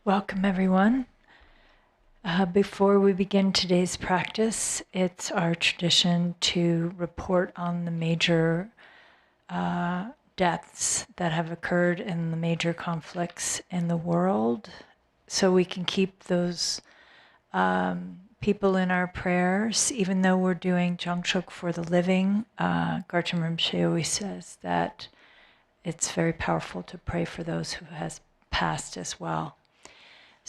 Welcome, everyone. Before we begin today's practice, it's our tradition to report on the major deaths that have occurred in the major conflicts in the world, so we can keep those people in our prayers. Even though we're doing Jangchok for the living, Garchen Rinpoche always says that it's very powerful to pray for those who has passed as well.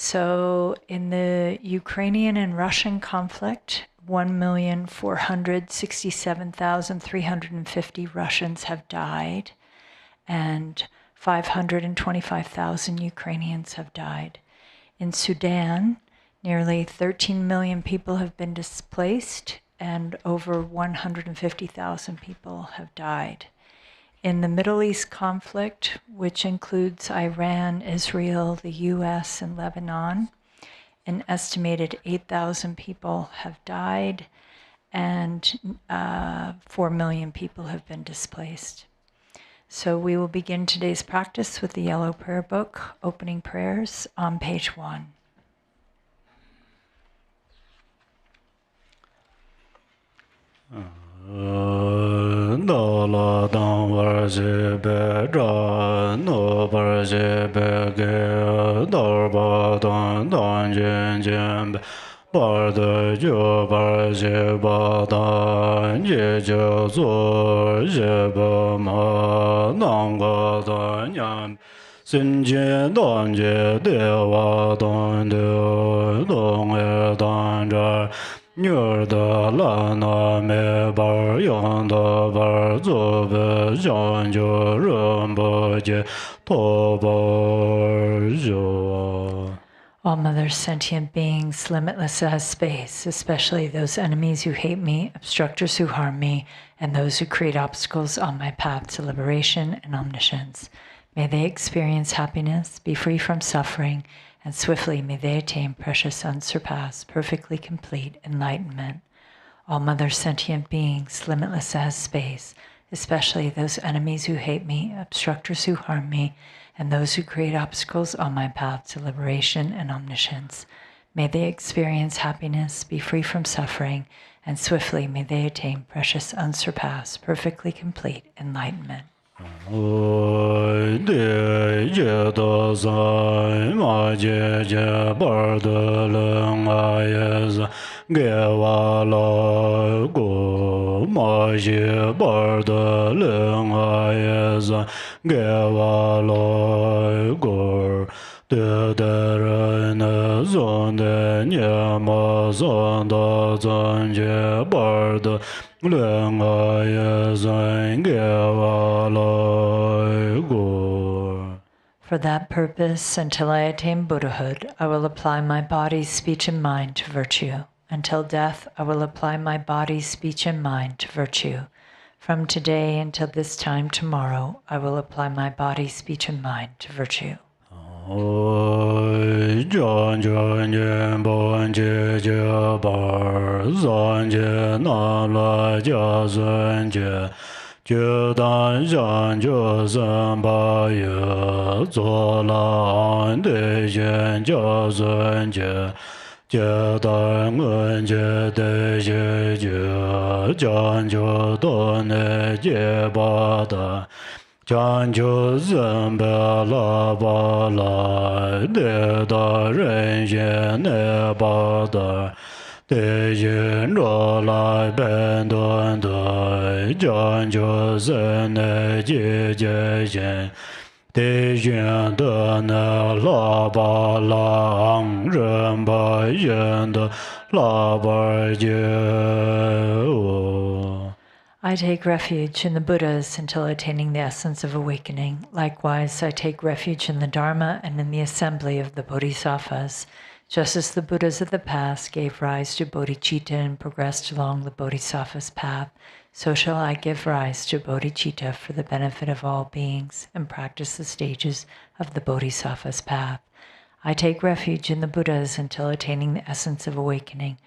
So in the Ukrainian and Russian conflict, 1,467,350 Russians have died, and 525,000 Ukrainians have died. In Sudan, nearly 13 million people have been displaced, and over 150,000 people have died. In the Middle East conflict, which includes Iran, Israel, the US, and Lebanon, an estimated 8,000 people have died, and 4 million people have been displaced. So we will begin today's practice with the Yellow Prayer Book, opening prayers on page 1. Mandala dang varje bedra no varje bege darba dan jen jen barda jo varje bada je jo zo je ba ma nang ga dan yan sin je dan je de wa dan de dong e dan ja Nyur da la na me bar yang da bar zo be zhang jo ren bo je to bar jo. All Mother sentient beings, limitless as space, especially those enemies who hate me, obstructors who harm me, and those who create obstacles on my path to liberation and omniscience. May they experience happiness, be free from suffering, and swiftly may they attain precious, unsurpassed, perfectly complete enlightenment. All Mother sentient beings, limitless as space, especially those enemies who hate me, obstructors who harm me, and those who create obstacles on my path to liberation and omniscience. May they experience happiness, be free from suffering, and swiftly may they attain precious, unsurpassed, perfectly complete enlightenment. Oi de je do zai ma je je bar de leng ai z ge wa la go ma je bar de leng ai z ge wa la go de re ne zon de nie ma zon da zon je bar de leng ai z ge wa la go. For that purpose, until I attain Buddhahood, I will apply my body, speech, and mind to virtue. Until death, I will apply my body, speech, and mind to virtue. From today until this time tomorrow, I will apply my body, speech, and mind to virtue. Oi jan jan jen bon je je bar zan je na la jia zhen je je dan zhan je zhen ba ye zo la an de yen jia zhen je je dan en je de je je jan je don ne je ba da Jangchok Zambala ba la de da ren yen ne ba da de yin ro la ben duan da Jangchok zen ne ji je yen de yin de ne la ba la ang ren ba yin de la ba je I take refuge in the Buddhas until attaining the essence of awakening. Likewise, I take refuge in the Dharma and in the assembly of the Bodhisattvas. Just as the Buddhas of the past gave rise to bodhicitta and progressed along the Bodhisattva's path, so shall I give rise to bodhicitta for the benefit of all beings and practice the stages of the Bodhisattva's path. I take refuge in the Buddhas until attaining the essence of awakening.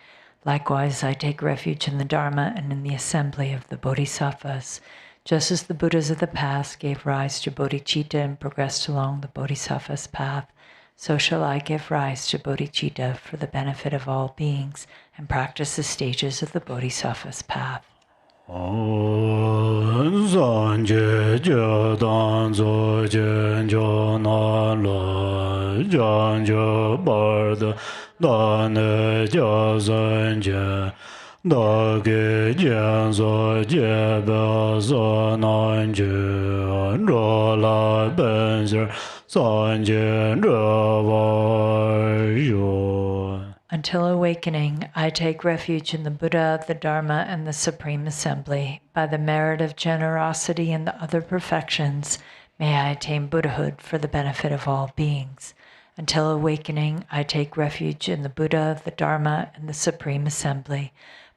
Likewise, I take refuge in the Dharma and in the assembly of the Bodhisattvas. Just as the Buddhas of the past gave rise to bodhicitta and progressed along the Bodhisattva's path, so shall I give rise to bodhicitta for the benefit of all beings and practice the stages of the Bodhisattva's path. Sanje Jadan Zo Jenjo Nala Janjo Barda Dane Jazanje Dage Janzo Jebe Zananje Rola Benzer Sanje Ravayo. Until awakening, I take refuge in the Buddha, the Dharma, and the Supreme Assembly. By the merit of generosity and the other perfections, may I attain Buddhahood for the benefit of all beings. Until awakening, I take refuge in the Buddha, the Dharma, and the Supreme Assembly.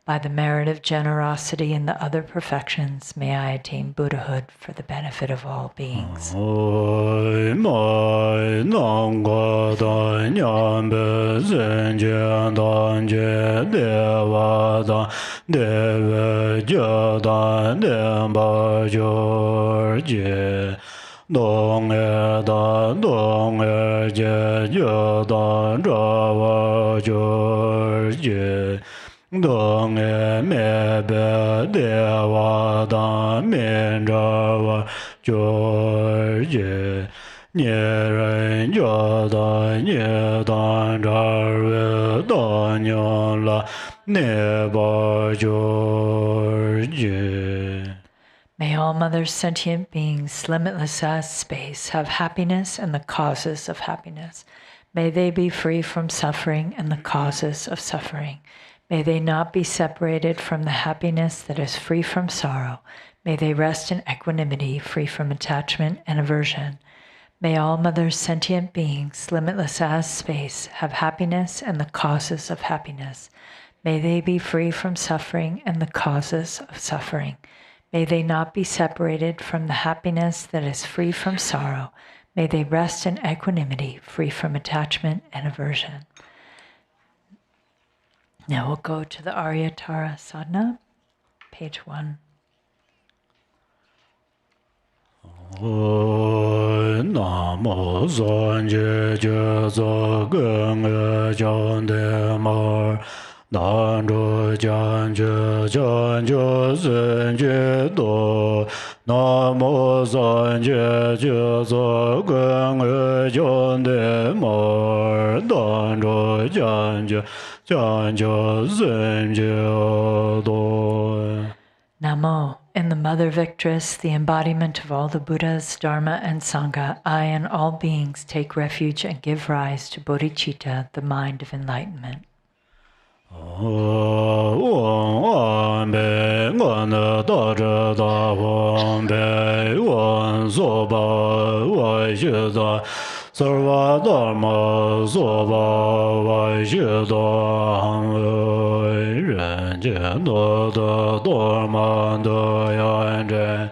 By the merit of generosity and the other perfections, may I attain Buddhahood for the benefit of all beings. Dong je je dan java je dong me be deva dan min java je nye ren ja dan nye dan java dan yon la ne ba je. May all Mother's sentient beings, limitless as space, have happiness and the causes of happiness. May they be free from suffering and the causes of suffering. May they not be separated from the happiness that is free from sorrow. May they rest in equanimity, free from attachment and aversion. May all Mother's sentient beings, limitless as space, have happiness and the causes of happiness. May they be free from suffering and the causes of suffering. May they not be separated from the happiness that is free from sorrow. May they rest in equanimity, free from attachment and aversion. Now we'll go to the Arya Tara Sadhana, page 1. Namo Sanje Jezo Genge Jande Mar Danjo Janje Janjo Sanje Do Namo Sanje Jezo Genge Jande Mar Danjo Janje Janjo Sanje Do. Namo, in the Mother Victress, the embodiment of all the Buddhas, Dharma, and Sangha, I and all beings take refuge and give rise to bodhicitta, the mind of enlightenment. Sarva Dharma Soba Vaishidam Renje Doda Dharma Doyanje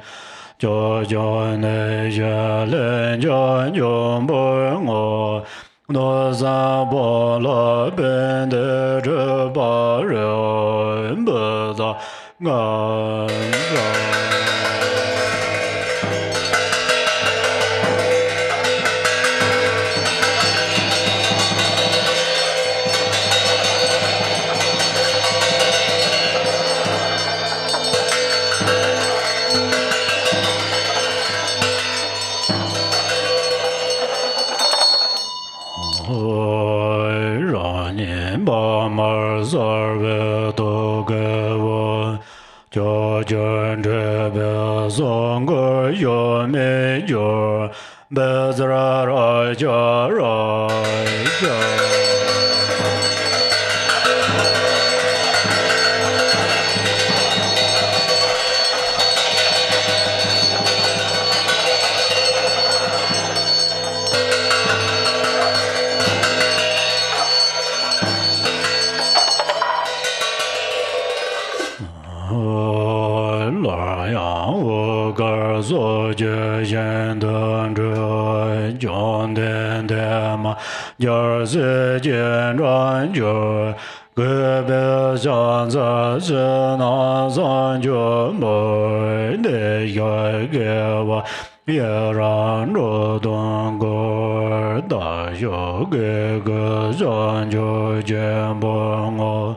Jojo Neja Lenja Yombo No Zambala Bende Jebario Buddha Ganja. Sarve Togevo Jojan Jebe Songo Yome Jor Bezra Raja Raja. So je yen den zhe jian den de ma yer zi jian ran jue ge be xian zi zhi na san jue mo de ye ge wa ye ran ro dong go da yo ge ge zhan jo jian bo ngo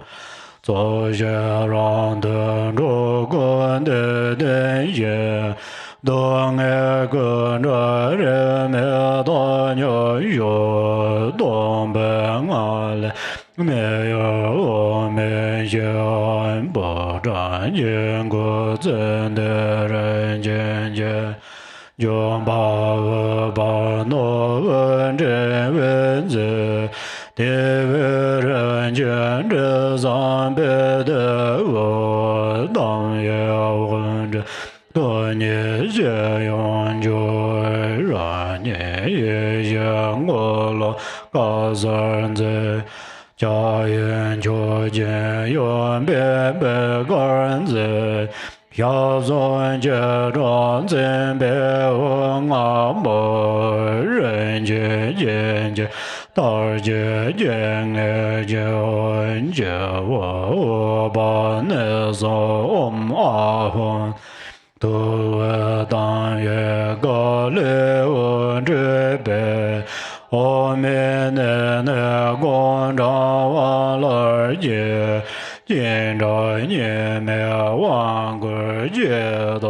zo xie ran de zhou guan de den ye dong e ge zhe re me da niu yu dong ben a le me yo me xian bo zhan jian gu zhen de ren jian jian Yong ba ba no wen zhen wen zi, de we ren jian zhe zang be de wo dang ye wen zhe, de ni jie yong ju ran ni ye xiang wo lo ga zhen zi, jia yan jiu jian yuan be be gan zi, 小尊接着真别问阿莫人间见见，大姐见爱见见我把那说阿红，都当月高来我这边。我们那广场完了街，见着你们望过街道。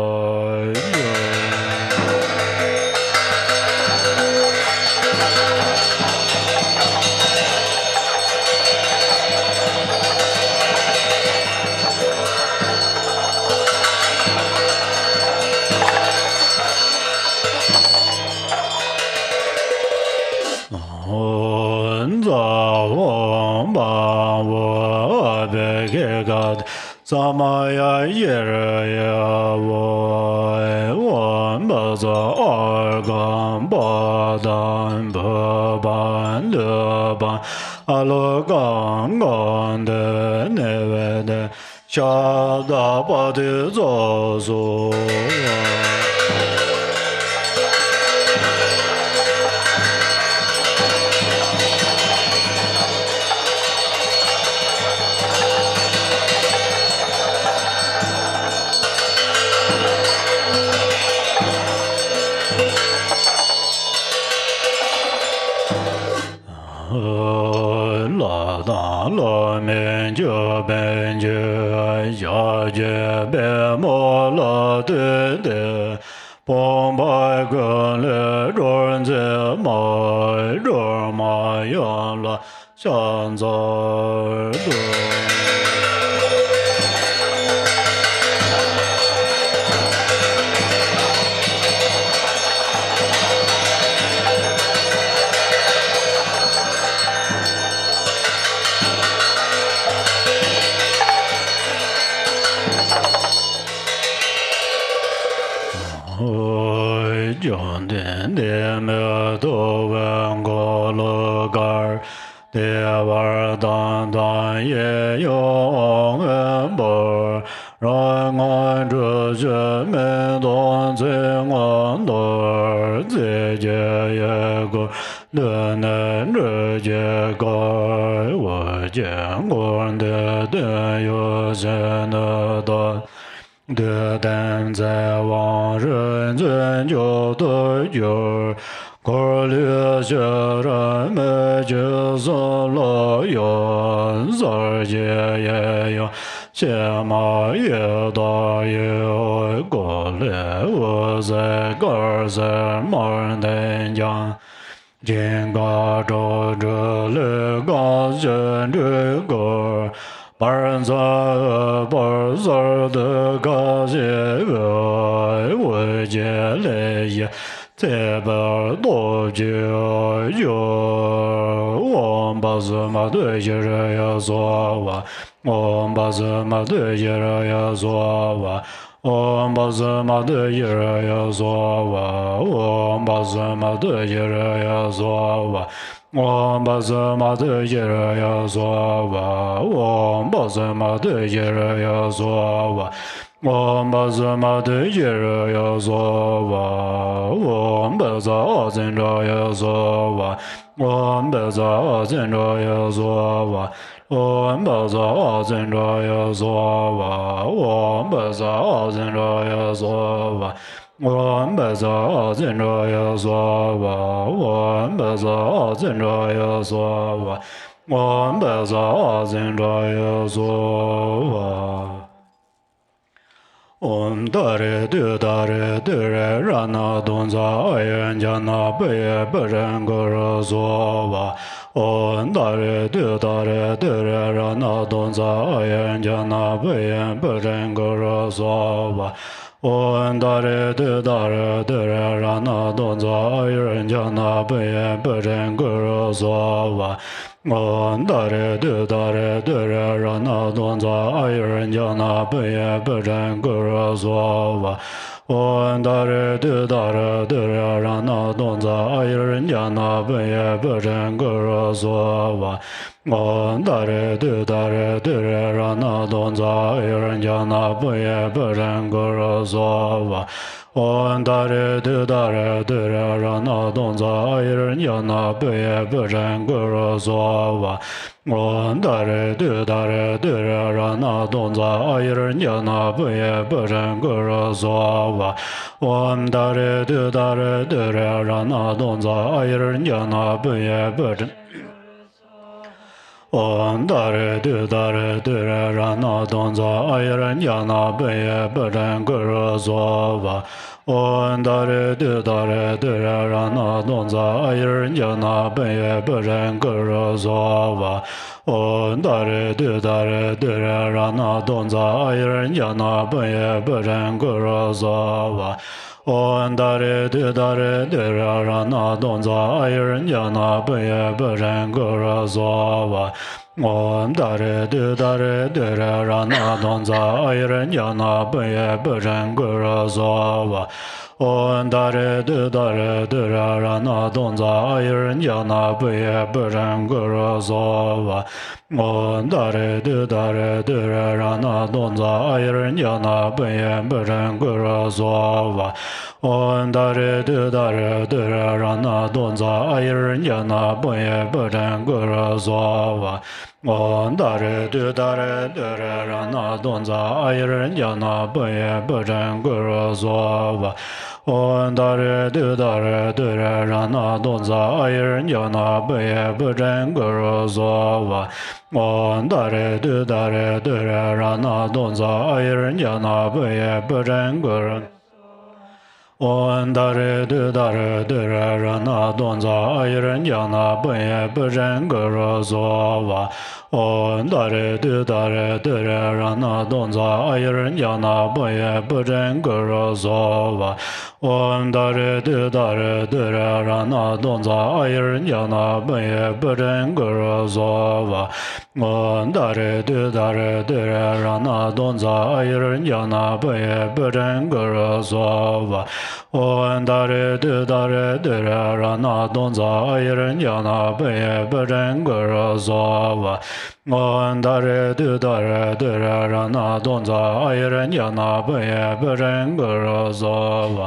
Samaya Yeraya Wan Baza Argan Badan Baban Leban Alogan Gande Nevede Shada Badi Zozo la da la men jo ben jo ya je be mo la de de bom ba ge le zhuan ze ma zhe ma yan la xian za de John den de me do wen go lo gar de war dan dan ye yong en bo ran an zhe zhe me don zhe an do zhe jie ye go le nen zhe jie ga wo jian guan de de yu zhen de dan 的但在往人间就得有，过了些人们就算了有，而且也有，起码也大有过了，我在个在马人家。 见个着着了个人这个。 班在班上的个些个，我见了也这边多久有，我把什么对些人要说完，我把什么对些人要说完。 我把什么对些人要说完，我把什么对些人要说完。 我把什么对些人要说完，我把什么对些人要说完，我把什么对些人要说完，我把早真着要说完，我把早真着要说完，我把早真着要说完，我把早真着要说完。我本造真着有所我，我本造真着有所我，我本造真着有所我。Om Dare Du Dare Dure Rana Donza Ayan Jana Beye Beren Guru Sova Om Dare Du Dare Dure Rana Donza Ayan Jana Beye Beren Guru Sova Om Dare Du Dare Dure Rana Donza Ayan Jana Beye Beren Guru Sova Om Dare Du Dare Dure Rana Donza Ayan Jana Beye Beren Guru Sova Om Dare Du Dare Dure Rana Donza Ayan Jana Beye Beren Guru Sova Om Dare Du Dare Dure Rana Donza Ayan Jana Beye Beren Guru Sova Om Dare Du Dare Dure Rana Donza Ayan Jana Beye Beren Guru Sova Om Dare Du Dare Dure Rana Donza Ayan Jana Beye Beren Guru Sova Om Dare Du Dare Dure Rana Donza Ayan Jana Beye Beren Om Dare Du Dare Dure Rana Donza Ayan Jana Beye Beren Guru Sova Om Dare Du Dare Dure Rana Donza Ayan Jana Beye Beren Guru Sova Om Dare Du Dare Dure Rana Donza Ayan Jana Beye Beren Guru Sova Om Dare Du Dare Dure Rana Donza Ayan Jana Beye Beren Guru Sova Om Dare Du Dare Dure Rana Donza Ayan Jana Beye Beren Guru Sova Om Dare Du Dare Dure Rana Donza Ayan Jana Beye Beren Guru Sova Om Dare Du Dare Dure Rana Donza Ayan Jana Beye Beren Guru Sova Om Dare Du Dare Dure Rana Donza Ayan Jana Beye Beren Guru Sova Om Dare Du Dare Dure Rana Donza Ayan Jana Beye Beren Guru Sova Om Dare Du Dare Dure Rana Donza Ayan Jana Beye Beren Guru Sova Om Dare Du Dare Dure Rana Donza Ayan Jana Beye Beren Guru Om Dare Du Dare Dure Rana Donza Ayan Jana Beye Beren Guru Sova Om Dare Du Dare Dure Rana Donza Ayan Jana Beye Beren Guru Sova Om Dare Du Dare Dure Rana Donza Ayan Jana Beye Beren Guru Sova Om Dare Du Dare Dure Rana Donza Ayan Jana Beye Beren Guru Sova Om Dare Du Dare Dure Rana Donza Ayan Jana Beye Beren Guru Sova Om Dare Du Dare Dure Rana Donza Ayan Jana Beye Beren Guru Sova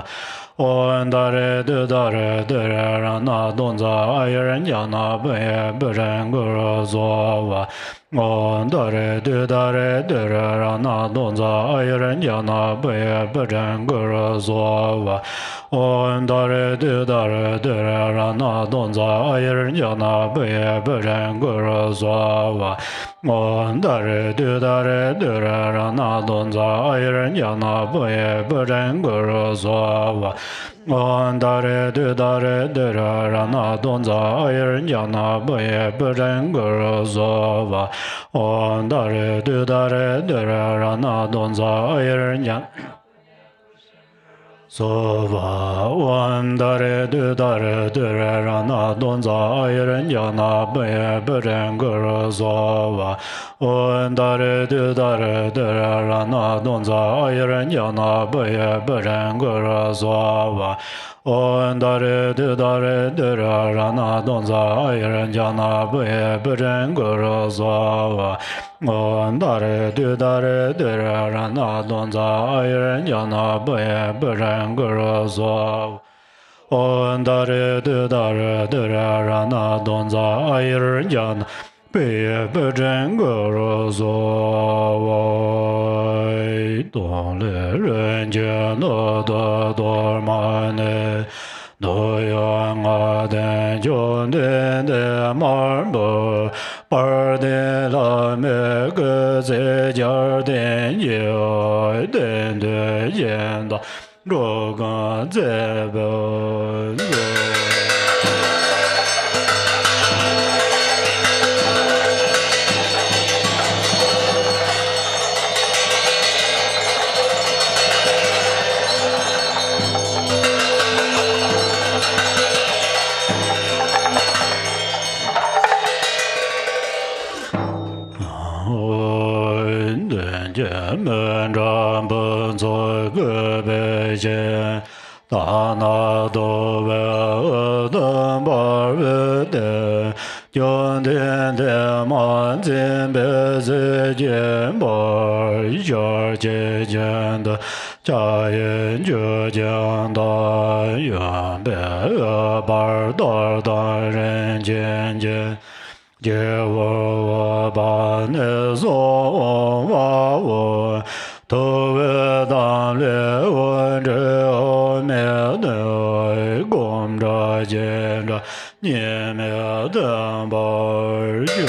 Om Dare Du Dare Dure Rana Donza Ayan Jana Beye Beren Guru Sova Om Dare Du Dare Dure Rana Donza Ayan Jana Beye Beren Guru Sova Om Dare Du Dare Dure Rana Donza Ayan Jana Beye Beren Guru Sova Om Dare Du Dare Dure Rana Donza Ayan Jana Beye Beren Guru Sova Om Dare Du Dare Dure Rana Donza Ayan Jana Beye Beren Guru Sova Om Dare Du Dare Dure Rana Donza Ayan Jana Sova Om Dare Du Dare Dure Rana Donza Ayan Jana Beye Beren Guru Sova Om Dare Du Dare Dure Rana Donza Ayan Jana Beye Beren Guru Sova Om Dare Du Dare Dure Rana Donza Ayan Jana Beye Beren Guru Sova Om Dare Du Dare Dure Rana Donza Ayan Jana Beye Beren Guru Sova Om Dare Du Dare Dure Rana Donza Ayan Jana Beye Beren Guru Sova Dong Le Ren Je No Do Do Ma Ne Do Yang A Den Jun Den De Mar Bo Par De La Me Ge Ze Jar Den Ye Den De Yen Da Ro Gan Ze Bo Men Ram Bun Zo Ge Bei Jian Da Na Do Ve Den Bar Ve De Jun Den De Man Jin Be Zi Jian Bar Jar Jie Jian De Jia Yin Jue Jian Da Yuan Be Bar Dar Dan Ren Jian Jian Jie Wo Ba Ne So Wa Wo To Ve Dan Le Wen Zhe O Me Ne Gom Zha Jian Zha Nie Me Den Bar Jian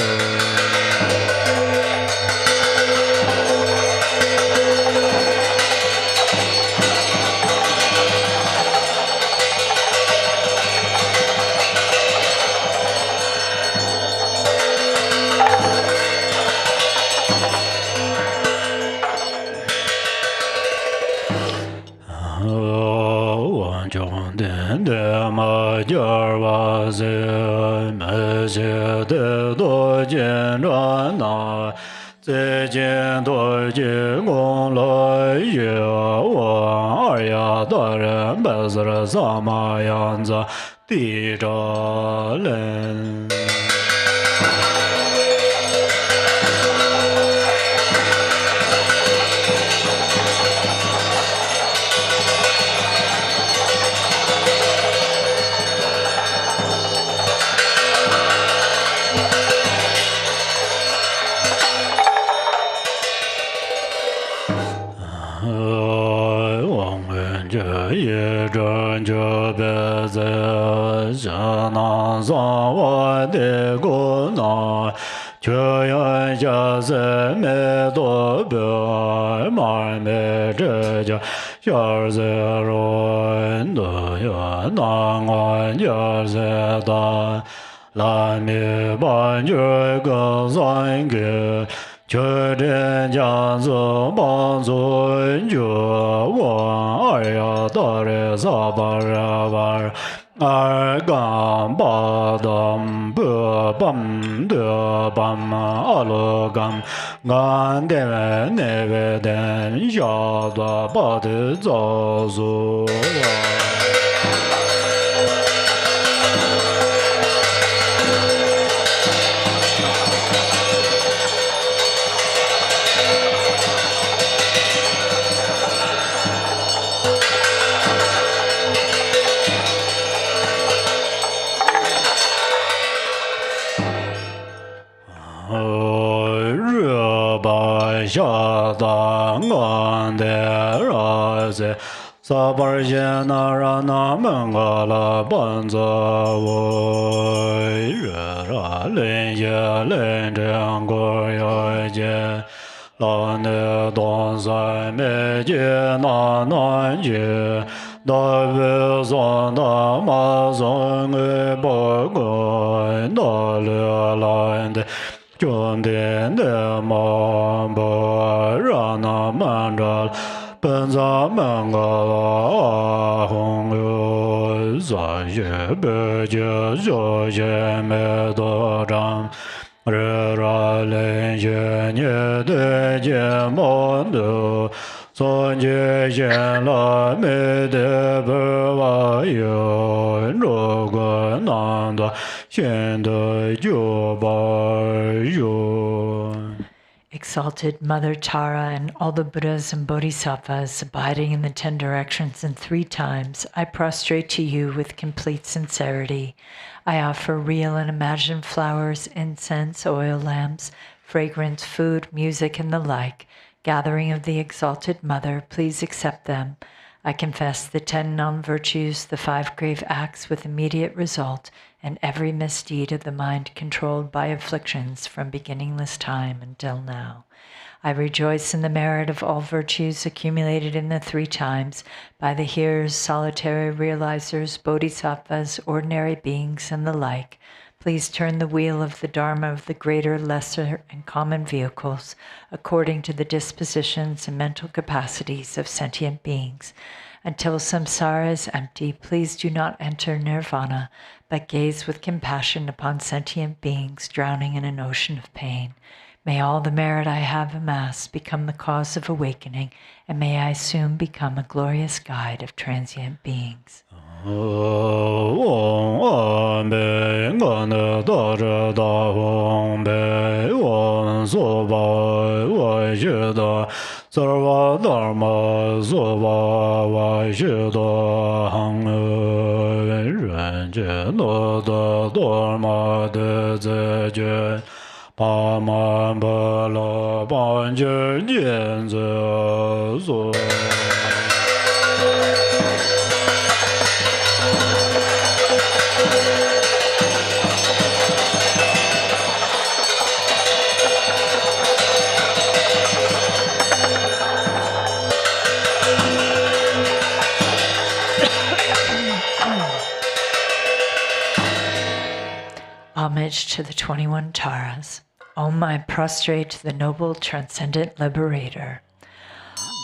Ma jar wa ze me je de do jian zhan na ze jian do ji gong lai ye wa Arya Tara be zi sa ma yan za di zha len ye zhen je be ze zhen na zang wa de gu na que yan jia ze me do be ma me zhe jia xia ze ru de ya na nguan jia ze da la mi ban jue ge zang ge 确真将子帮尊者我二呀大人萨巴拉巴二干巴当不帮的帮阿罗干干的那个等下的巴的早说。下当安的儿子，萨巴尔谢那让那门个了本子我热热连夜连着过要见，老的东山没见那南街，大卫上大马上个不管那了来的。 中天的满不让那满着，本咱们个红油三些北京小些没多长，热热连些你的节目的。 三界现来没得不外有，如果难的现在就把有。 Exalted Mother Tara and all the Buddhas and Bodhisattvas abiding in the 10 directions and 3 times, I prostrate to you with complete sincerity. I offer real and imagined flowers, incense, oil lamps, fragrance, food, music, and the like, Gathering of the Exalted Mother, please accept them. I confess the 10 non-virtues, the 5 grave acts with immediate result, and every misdeed of the mind controlled by afflictions from beginningless time until now. I rejoice in the merit of all virtues accumulated in the 3 times by the hearers, solitary realizers, bodhisattvas, ordinary beings, and the like. Please turn the wheel of the Dharma of the greater, lesser, and common vehicles according to the dispositions and mental capacities of sentient beings. Until samsara is empty, please do not enter nirvana, but gaze with compassion upon sentient beings drowning in an ocean of pain. May all the merit I have amassed become the cause of awakening, and may I soon become a glorious guide of transient beings. Homage to the 21 Taras. Om, I prostrate to the noble transcendent liberator.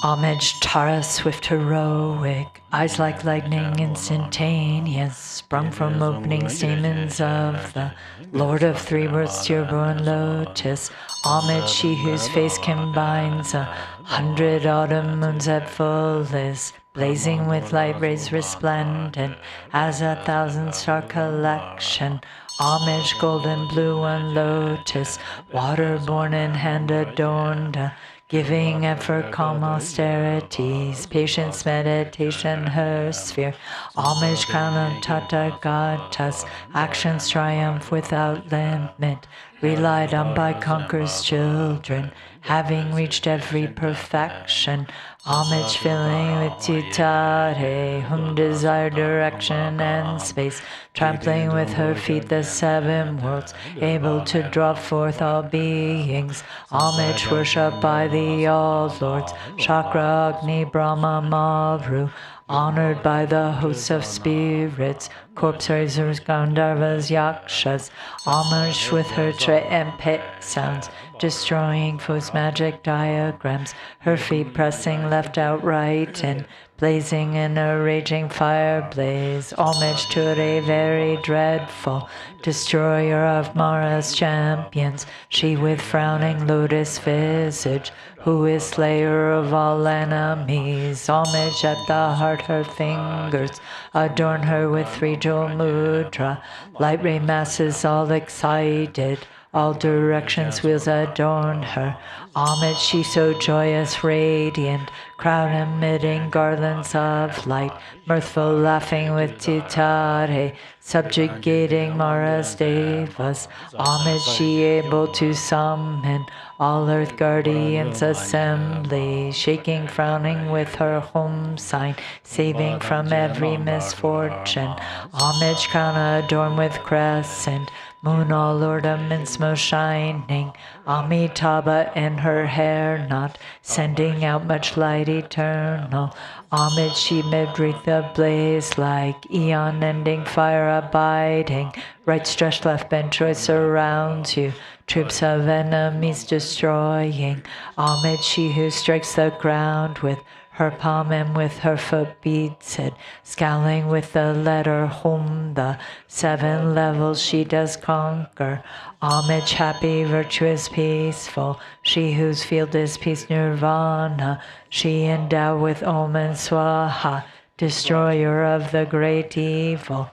Homage, Tara, swift heroic, eyes like lightning instantaneous, sprung from opening stamens of the Lord of 3 worlds, tear-born lotus. Homage, she whose face combines 100 autumn moons at fullest, blazing with light rays resplendent as 1,000-star collection. Homage, golden blue and lotus, water-born and hand adorned, giving effort, calm austerities, patience, meditation, her sphere. Homage, crown of Tathagatas, actions triumph without limit, relied on by conquerors' children, having reached every perfection. Homage, filling with Tutare, whom desire direction and space, trampling with her feet the 7 worlds, able to draw forth all beings. Homage, worshipped by the all-lords, Chakra, Agni, Brahma, Maru, honored by the hosts of spirits, corpse raisers, Gandharvas, Yakshas. Homage with her triumphant sounds, destroying foes' magic diagrams, her feet pressing left out right and blazing in a raging fire blaze. Homage to a very dreadful destroyer of Mara's champions, she with frowning lotus visage, who is slayer of all enemies. Homage at the heart, her fingers adorn her with 3 jewel mudra, light ray masses all excited, all directions wheels adorn her. Homage, she so joyous, radiant, crown emitting garlands of light, mirthful laughing with Titare, subjugating Mara's devas. Homage, she able to summon all earth guardians assembly, shaking, frowning with her home sign, saving from every misfortune. Homage, crown adorned with crescent, moon all ornaments most shining, Amitabha in her hair knot, sending out much light eternal. Homage, she mid-wreath ablaze like eon-ending fire abiding, right stretched, left bent, choice surrounds you, troops of enemies destroying. Homage, she who strikes the ground with her palm and with her foot beats it, scowling with the letter Hum, the 7 levels she does conquer. Homage, happy, virtuous, peaceful, she whose field is peace nirvana, she endowed with Om and Swaha, destroyer of the great evil.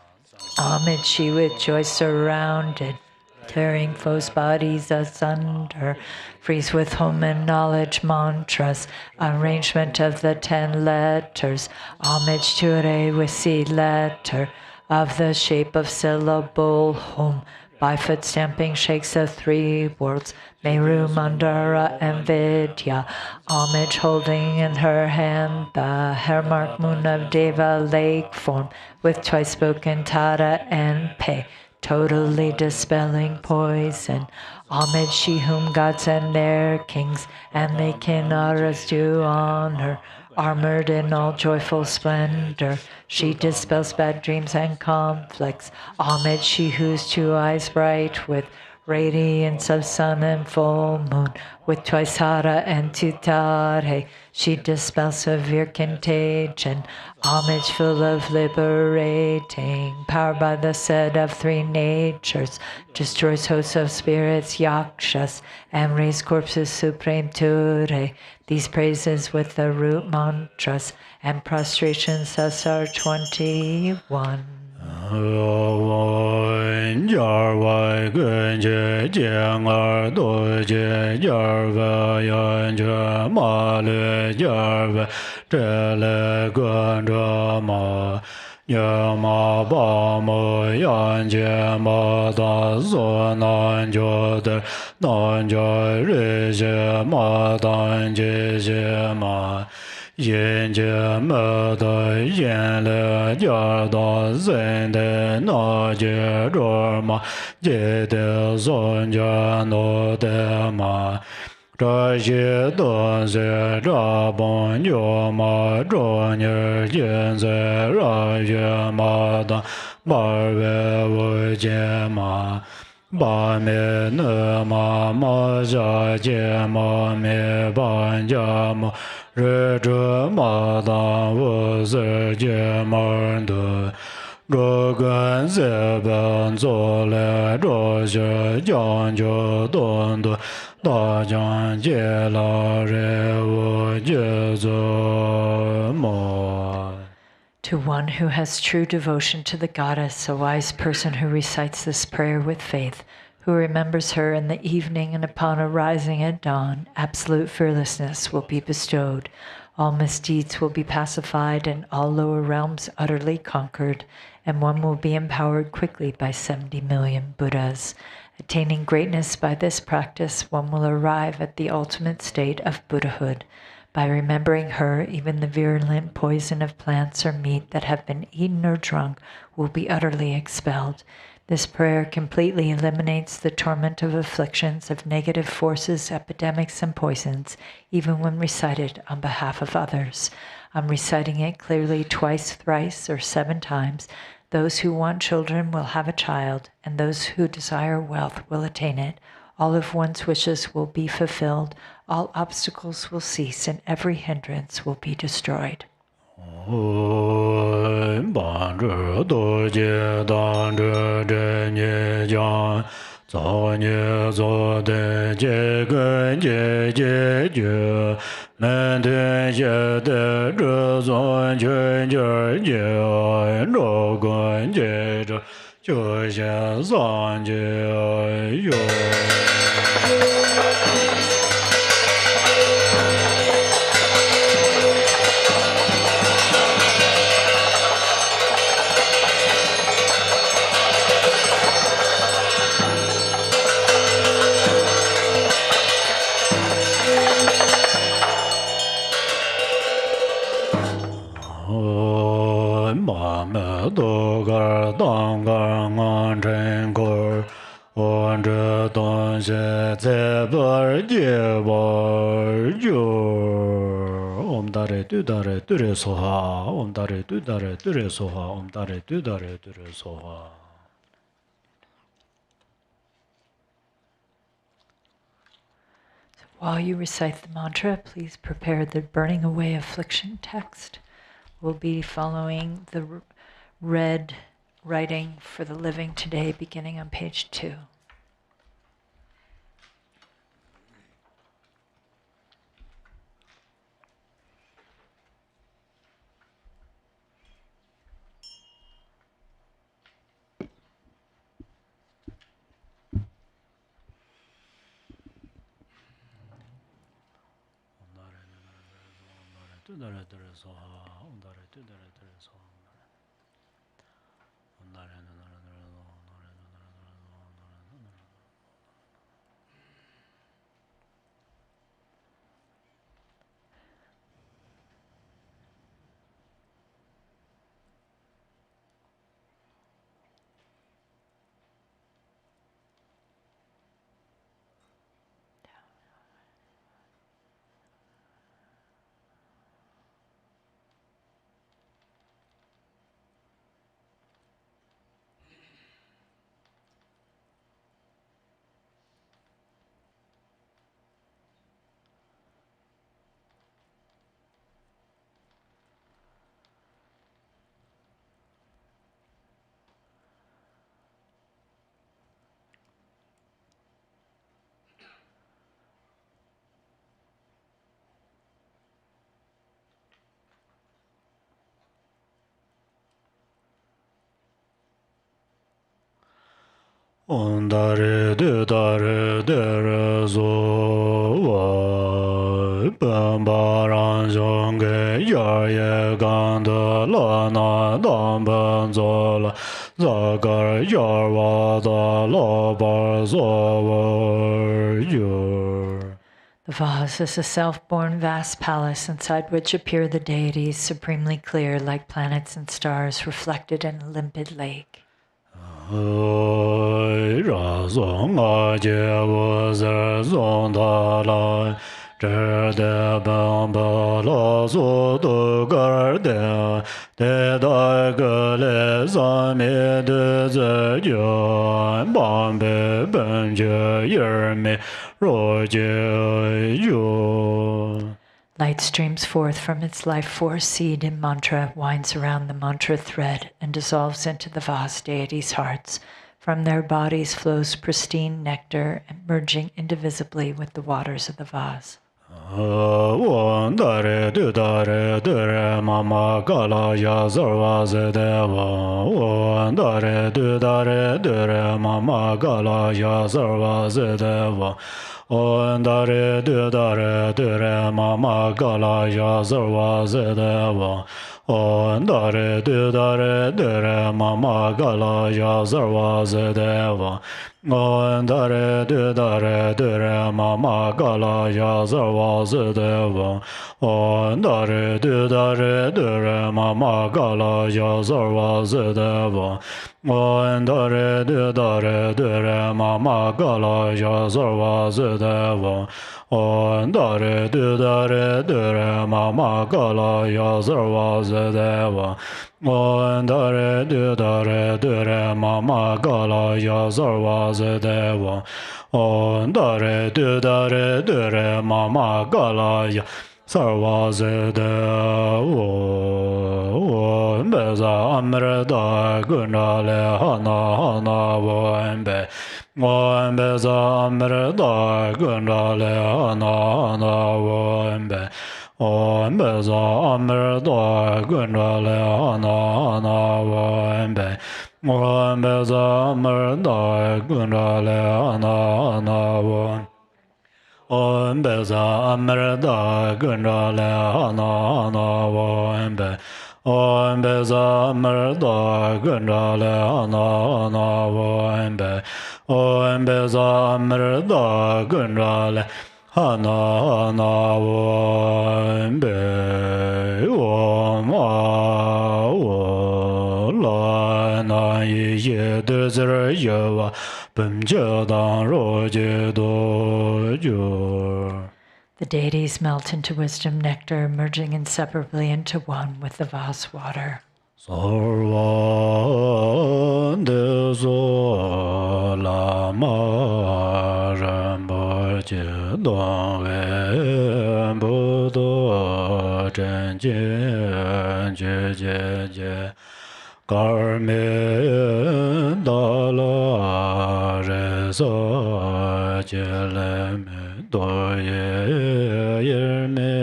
Homage, she with joy surrounded, tearing foes' bodies asunder, freeze with home and knowledge mantras, arrangement of the 10 letters. Homage to Re with seed letter, of the shape of syllable home, By foot stamping shakes the three worlds, Meru, Mandara, and Vidya. Homage holding in her hand the hair mark moon of Deva lake form, with twice spoken Tara and Pe, totally dispelling poison. Homage she whom gods and their kings and the Kinnaras do honor. Armored in all joyful splendor, she dispels bad dreams and conflicts. Homage she whose two eyes bright with radiance of sun and full moon, with twice Hara and Tutare, she dispels severe contagion. Homage full of liberating power by the set of three natures, destroys hosts of spirits, yakshas, and raise corpses supreme ture. These praises with the root mantras and prostrations thus are 21. Yama ba mo yan je ma da so nan jo de nan jo re je ma dan je ma yin je ma da yin le ja da zen de na je ro ma je de son ja no de ma 这些都是这帮牛马中年现在让月马的马为我见马。把面那马马下见马面半家马，日这马当我是见马的。 这个日本做了这些讲究短短，大家接了任务就做梦。 To one who has true devotion to the goddess, a wise person who recites this prayer with faith, who remembers her in the evening and upon arising at dawn, absolute fearlessness will be bestowed. All misdeeds will be pacified and all lower realms utterly conquered, and one will be empowered quickly by 70 million Buddhas. Attaining greatness by this practice, one will arrive at the ultimate state of Buddhahood. By remembering her, even the virulent poison of plants or meat that have been eaten or drunk will be utterly expelled. This prayer completely eliminates the torment of afflictions of negative forces, epidemics, and poisons, even when recited on behalf of others. On reciting it clearly twice, thrice, or 7 times, those who want children will have a child, and those who desire wealth will attain it. All of one's wishes will be fulfilled, all obstacles will cease, and every hindrance will be destroyed. 帮着多劫当着真业将，造孽做的结根结决，门天下的这尊全全结，肉根结着就像三界有。 都个当个安真个，我这东西在不结不就，我们大人对的说话，我们大人对的说话，我们大人对的说话。 While you recite the mantra, please prepare the burning away affliction text. We'll be following the red writing for the living today, beginning on page 2. Ondare dare dere zo wa Bambaran jonge yarye ganda la na damban zola Zagar yarwa da la bar zo yor. The vase is a self-born vast palace inside which appear the deities supremely clear like planets and stars reflected in a limpid lake. Ra zong a jie wu zi zong da la zhi de bang ba la zu du gar de da ge le zan mi de zi jian bang be ben jie yer mi ro jie yu. Light streams forth from its life force seed in mantra, winds around the mantra thread, and dissolves into the vase deities' hearts. From their bodies flows pristine nectar, merging indivisibly with the waters of the vase. Won dare du dare dure mama gala ya zarwa zedeva. Won dare du dare dure mama gala ya zarwa zedeva. Won dare du dare dure mama gala ya zarwa zedeva. Won dare du dare dure mama gala ya zarwa zedeva. Won dare du dare dure mama gala ya zarwa zedeva. Won dare du dare dure mama gala ya zarwa zedeva. Won dare du dare dure mama gala ya zarwa zedeva. Won dare du dare dure mama gala ya zarwa zedeva. Won dare du dare dure mama gala ya zarwa zedeva. Won dare du dare dure mama gala ya sarva zedeva. Won beza amreda gunale hana hana won be. Won beza amreda gunale hana hana won be. Won beza amreda gunale hana hana won be. Won beza amreda gunale hana hana won. Won beza amreda gunale hana hana won be. Won beza amreda gunale hana hana won be. Won beza amreda gunale hana hana won be. Won ma won la na ye de zer ye wa bum je dang ro je do jur. The deities melt into wisdom nectar, merging inseparably into one with the vase water. Sarva de so la ma rambo je dong we bu do zhen jie jie gar me da la re so jie le me do ye me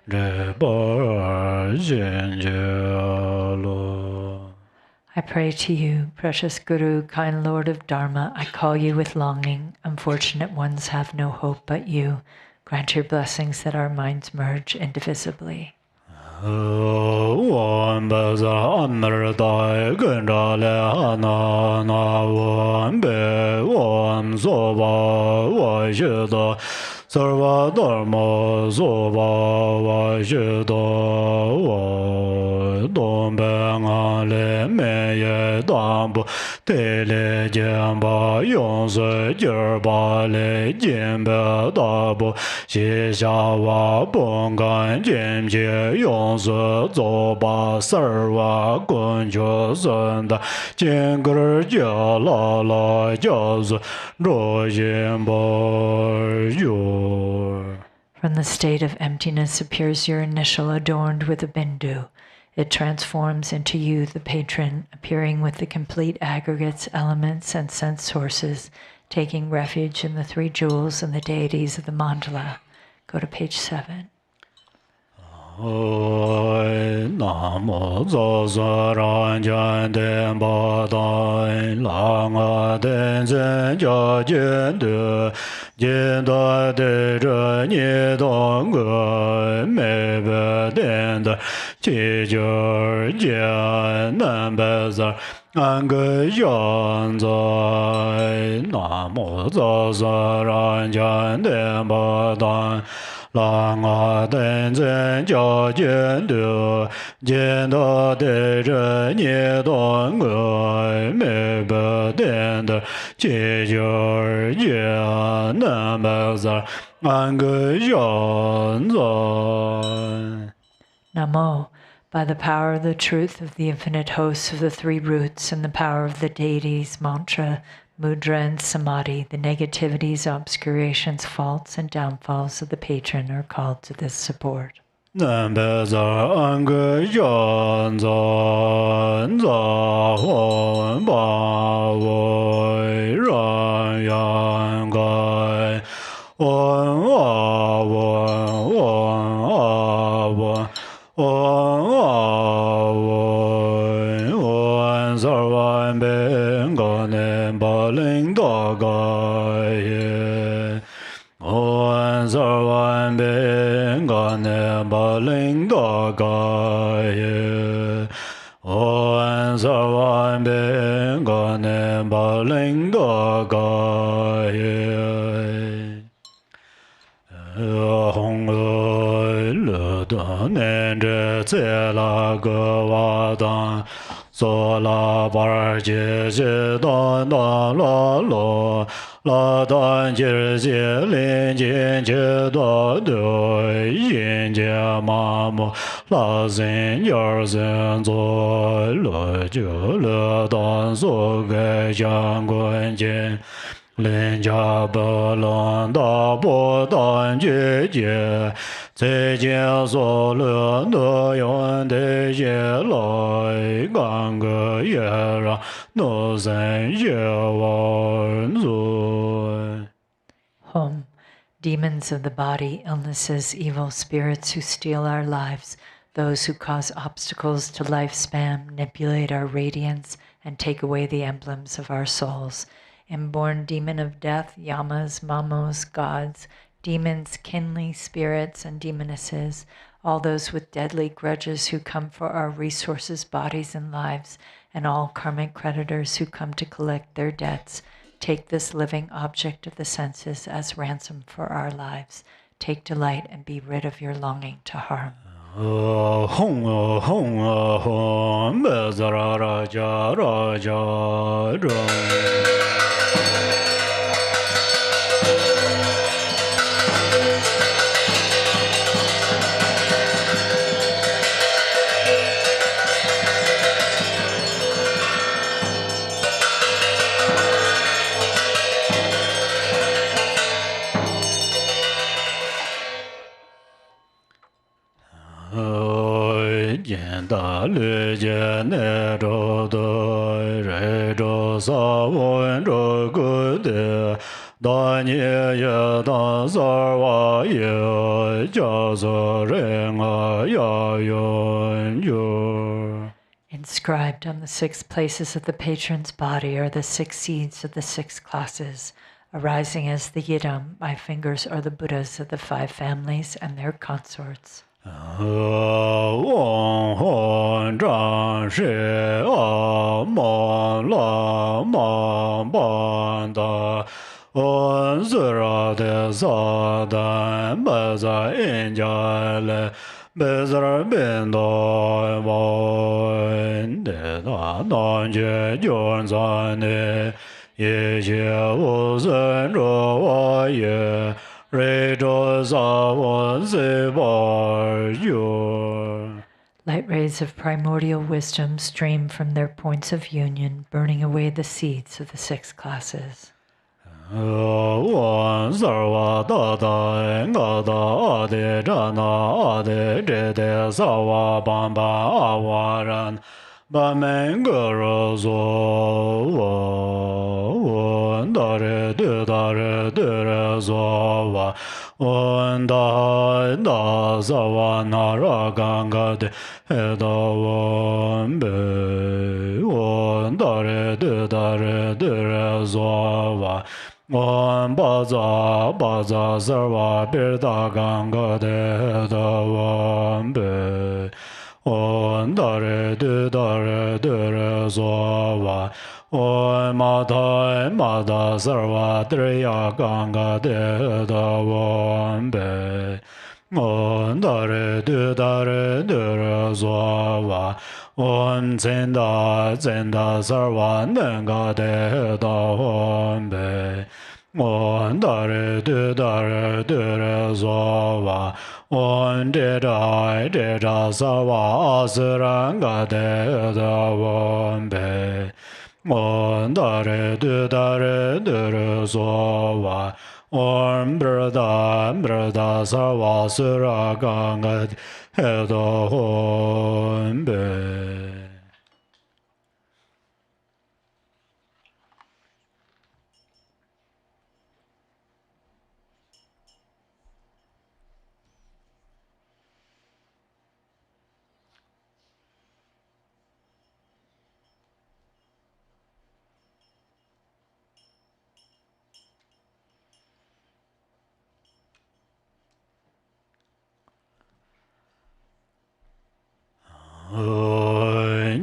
re bar jin jie lo. I pray to you, precious Guru, kind Lord of Dharma. I call you with longing. Unfortunate ones have no hope but you. Grant your blessings that our minds merge indivisibly. Won beza amrda gunra le hana na won be won soba wa shida sarva dharma soba wa shida wa don be nga le me ye dambu te le jamba yon se jirba le jimbe dabu shi sha wa bong gan jim je yon se zo ba sarva gun jo sun da jin gur jia la la jia zu ro yin bo yor. From the state of emptiness appears your initial adorned with a bindu. It transforms into you, the patron, appearing with the complete aggregates, elements, and sense sources, taking refuge in the three jewels and the deities of the Mandala. Go to page 7. Namo Zoso Ranjan Denpa Dan Langa Denzen Jia Jin De Jin Da De Zhe Ni Dong Ge Mei Be Den De Qi Jier Jian Nan Be Zer An Ge Yan Zai Namo Zoso Ranjan Denpa Dan Lang a den zen jia jian de jian da de zhen ni dong ge mei be den de qi jier jian nan be zer an ge yan zai. Namo, by the power of the truth of the infinite hosts of the three roots and the power of the deities, mantra, mudra, and samadhi, the negativities, obscurations, faults, and downfalls of the patron are called to this support. Nan be zer an ge yan zan za huan ba wei ran yan gai wan a wan wan sarvan ben ganen baling da gai wan sarvan ben ganen baling da gai wan sarvan ben ganen baling da gai Hong le dan en zhe ce la ge wa dan so la bar jie jie dan dan la lo la dan jie jie lin jin jie da de yin jie ma mo la zin yer zin zo le jie le dan so ge jiang guan jin 人家不论大波dan觉觉，在家所乐乐园的夜来，干个夜让诺森夜晚醉。 Home, demons of the body, illnesses, evil spirits who steal our lives, those who cause obstacles to lifespan, manipulate our radiance, and take away the emblems of our souls. Inborn demon of death, yamas, mamos, gods, demons, kinly spirits, and demonesses, all those with deadly grudges who come for our resources, bodies, and lives, and all karmic creditors who come to collect their debts. Take this living object of the senses as ransom for our lives. Take delight and be rid of your longing to harm. Hong be zara raja da le je ne ro de re ro sa wen ro gu de da ni ye da sa wa ye ja sa re nga ya yun yu. Inscribed on the 6 places of the patron's body are the 6 seeds of the 6 classes. Arising as the yidam, my fingers are the Buddhas of the 5 families and their consorts. Wang hon zhang shi a ma la ma ban da on zira de sa dan ba za in ja le be zira bin da wan de da dan jie juan zan ne ye jie wu zhen zhuo wa ye Light rays of primordial wisdom stream from their points of union, burning away the seeds of the 6 classes. Ba men ge ro zo wo da re dare do dare dare so wa on da da sa wa na ra ganga de he da won be on dare do dare dare so wa on ba za sa wa bir da ganga de da won be on dare do dare dare so wa on ma da sa wa tre ya ganga de da won be on dare do dare dare so wa on zen da sa wa nen ga de da won be on dare do dare dare so wa on de da sa wa asran ga de da won be on dare do dare dare so wa on brada sa wa sura ga ga de da won be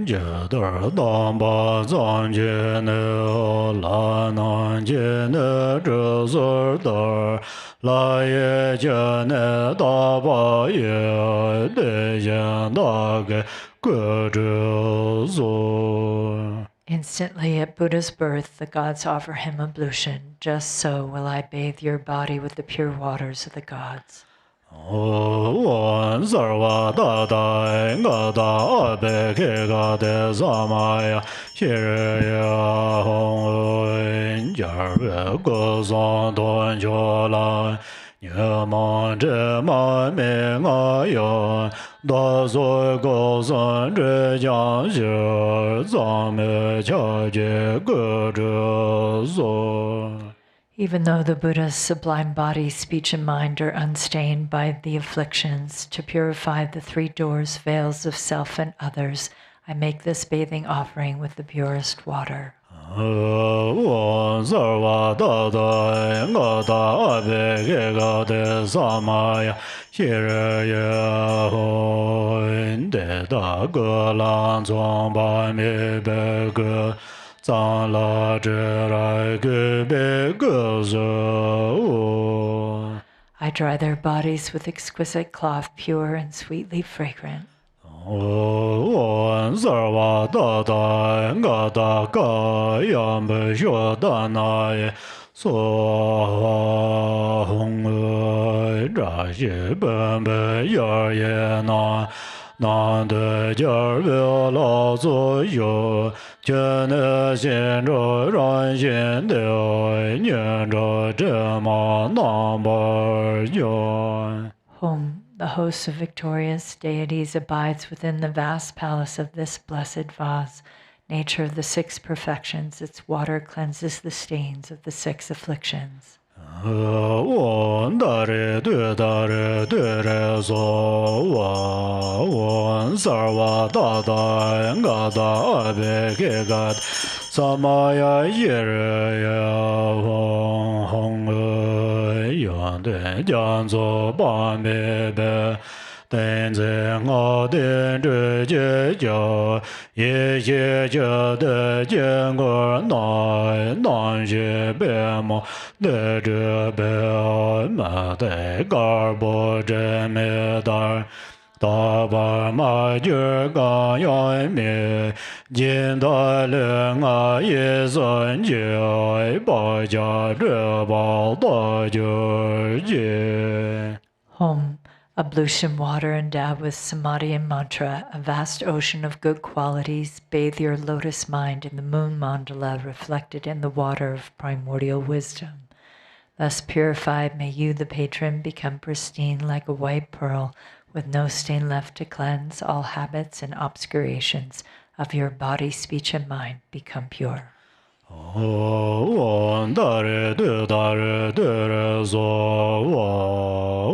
ja dar dam ba zang je ne la nan je ne zhe zhe dar la ye je ne da ba ye de jian da ge ge zhe zo. Instantly at Buddha's birth, the gods offer him ablution. Just so will I bathe your body with the pure waters of the gods. On sarva da da ga da be ke ga de sama ya shi ya hong jar be go zong don jo la ye ma zhe ma me ga yo da zo go zong zhe jiang xi zang me qia jie ge zhe zo. Even though the Buddha's sublime body, speech, and mind are unstained by the afflictions, to purify the three doors, veils of self and others, I make this bathing offering with the purest water. Sarva da da ga da be ge ga de sama ya shi ye ho de da ge lan zong ba me be ge zang la zhe rai ge be ge zo. I dry their bodies with exquisite cloth, pure and sweetly fragrant. Sarva da da ga da ga yam be shu da na ye so hong ra xie ben be yer ye na nan de jar be la zo yo jian ne xian zhe ran xian de nian zhe zhe ma nan ba yuan. Whom the host of victorious deities abides within the vast palace of this blessed vase. Nature of the six perfections, its water cleanses the stains of the six afflictions. On dare do dare dare so wa on sarva da da ga da be ke ga samaya ye ya hong yan de jian zo ba me be den ze nga den zhe jie jiao ye xie jie de jian ge nan nan xie be mo de zhe be ma de ga bo zhe me dar da ba ma jie ga yan me jin da le nga ye san jie ba jia zhe ba da jie jie. Home, ablution water endowed with samadhi and mantra, a vast ocean of good qualities, bathe your lotus mind in the moon mandala reflected in the water of primordial wisdom. Thus purified, may you, the patron, become pristine like a white pearl, with no stain left to cleanse. All habits and obscurations of your body, speech, and mind become pure. Om Dare Dare So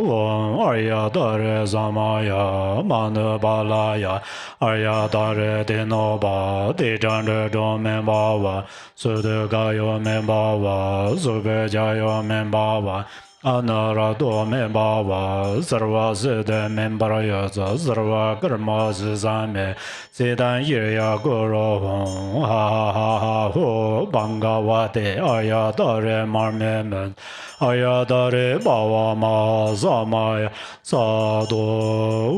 Om Arya Tara Samaya Mandala ya Arya Tara Denoba Dejandra Domembawa Sudagayo Membawa Subejayo Membawa Anarado Membawa Sarva Siddha Membaraya Sarva Karma Sisame Siddhan Yirya Guru Hum Ha Ha Ha Ho Bhangavate Arya Tara Marmemen Arya Tara Bhava Ma Samaya Sadhu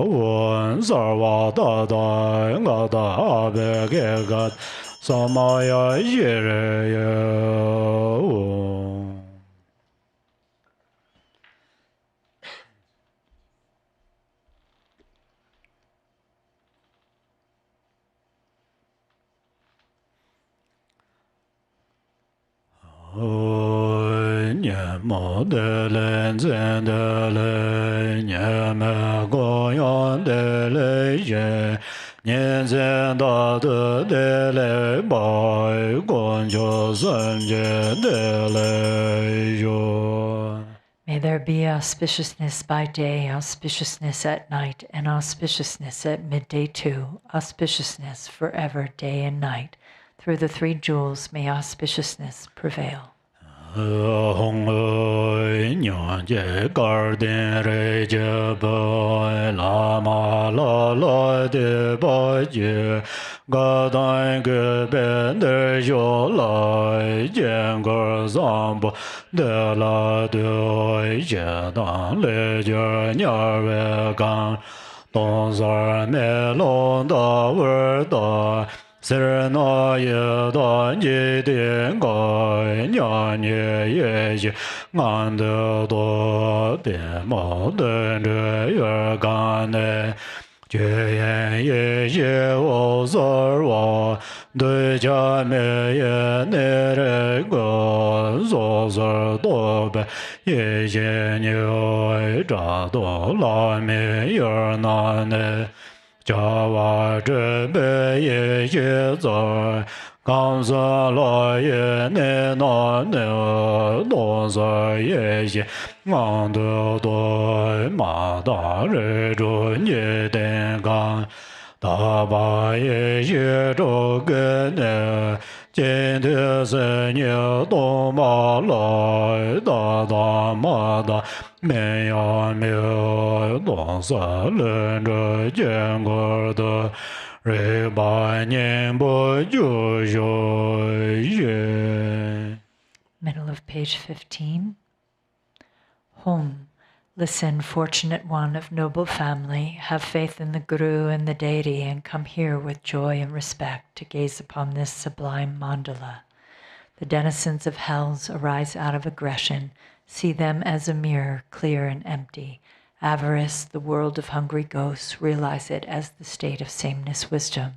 Wan Sarva Dada Ngada Abhegat Samaya Yirya Nyama delen zendele nyama goyon dele ye nyen zenda dele boy gonjo sanje dele yo. May there be auspiciousness by day, auspiciousness at night, and auspiciousness at midday too, auspiciousness forever, day and night. Through the three jewels may auspiciousness prevail. Hong Nyan Je Garden Re Je Boy Lama La La De Boy Je Ga Dan Ge Ben De Jo Lai Jen Ger Zambo De La De Je Dan Le Je Nyar Ve Gan Don Zar Me Lon Da Wer Da Serna ye dan ye den gai nyan ye ye ye ngan de do de mo de ye gan ne jue yan ye ye wo zor wa de ja me ye ne re go zo zor do be ye ye ni zha do la me ye na ne Java Jebe Ye Ye Zor Kamsa La Ye Ne Na Ne Do Zor Ye Ye Ngang De Do Ma Da Re Zhu Ye Den Gang Da Ba Ye Ye Zhou Ge Ne Jin De Se Nye Do Ma La Da Da Ma Da 没有没有多少人这见过的，人百年不就有缘。 Middle of page 15. Home. Listen, fortunate one of noble family, have faith in the Guru and the deity, and come here with joy and respect to gaze upon this sublime mandala. The denizens of hells arise out of aggression. See them as a mirror, clear and empty. Avarice, the world of hungry ghosts, realize it as the state of sameness wisdom.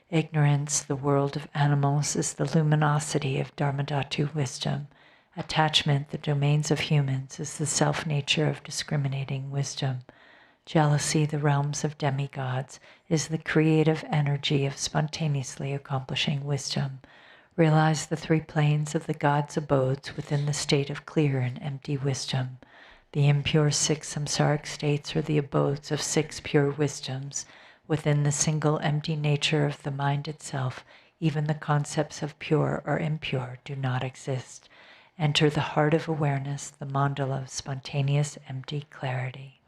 Ignorance, the world of animals, is the luminosity of Dharmadhatu wisdom. Attachment, the domains of humans, is the self-nature of discriminating wisdom. Jealousy, the realms of demigods, is the creative energy of spontaneously accomplishing wisdom. Realize the three planes of the gods' abodes within the state of clear and empty wisdom. The impure six samsaric states are the abodes of six pure wisdoms. Within the single empty nature of the mind itself, even the concepts of pure or impure do not exist. Enter the heart of awareness, the mandala of spontaneous empty clarity.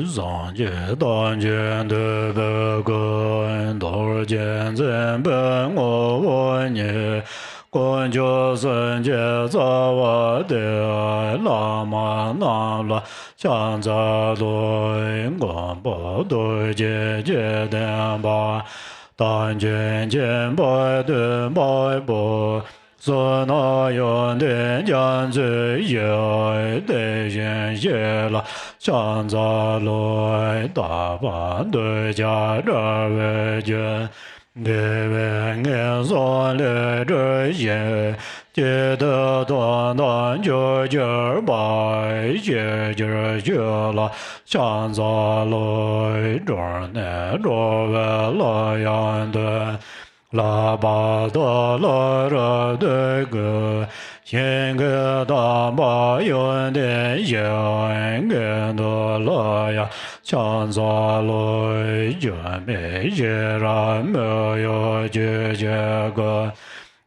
上界当见的不管多见真本我问你，观就生界造我的拉玛那拉，想在对广播对接接电吧，当见见白的白不。 所那用的将最有的人写了，想在来大半对家这为卷，给为俺所来这些，记得短短就白，就了，想在来这呢这为了样的。La ba da la ra de ge, xian ge da ba yuan de xian ge da la ya, qian za lo juan mei jie ran me yo jie jie ge,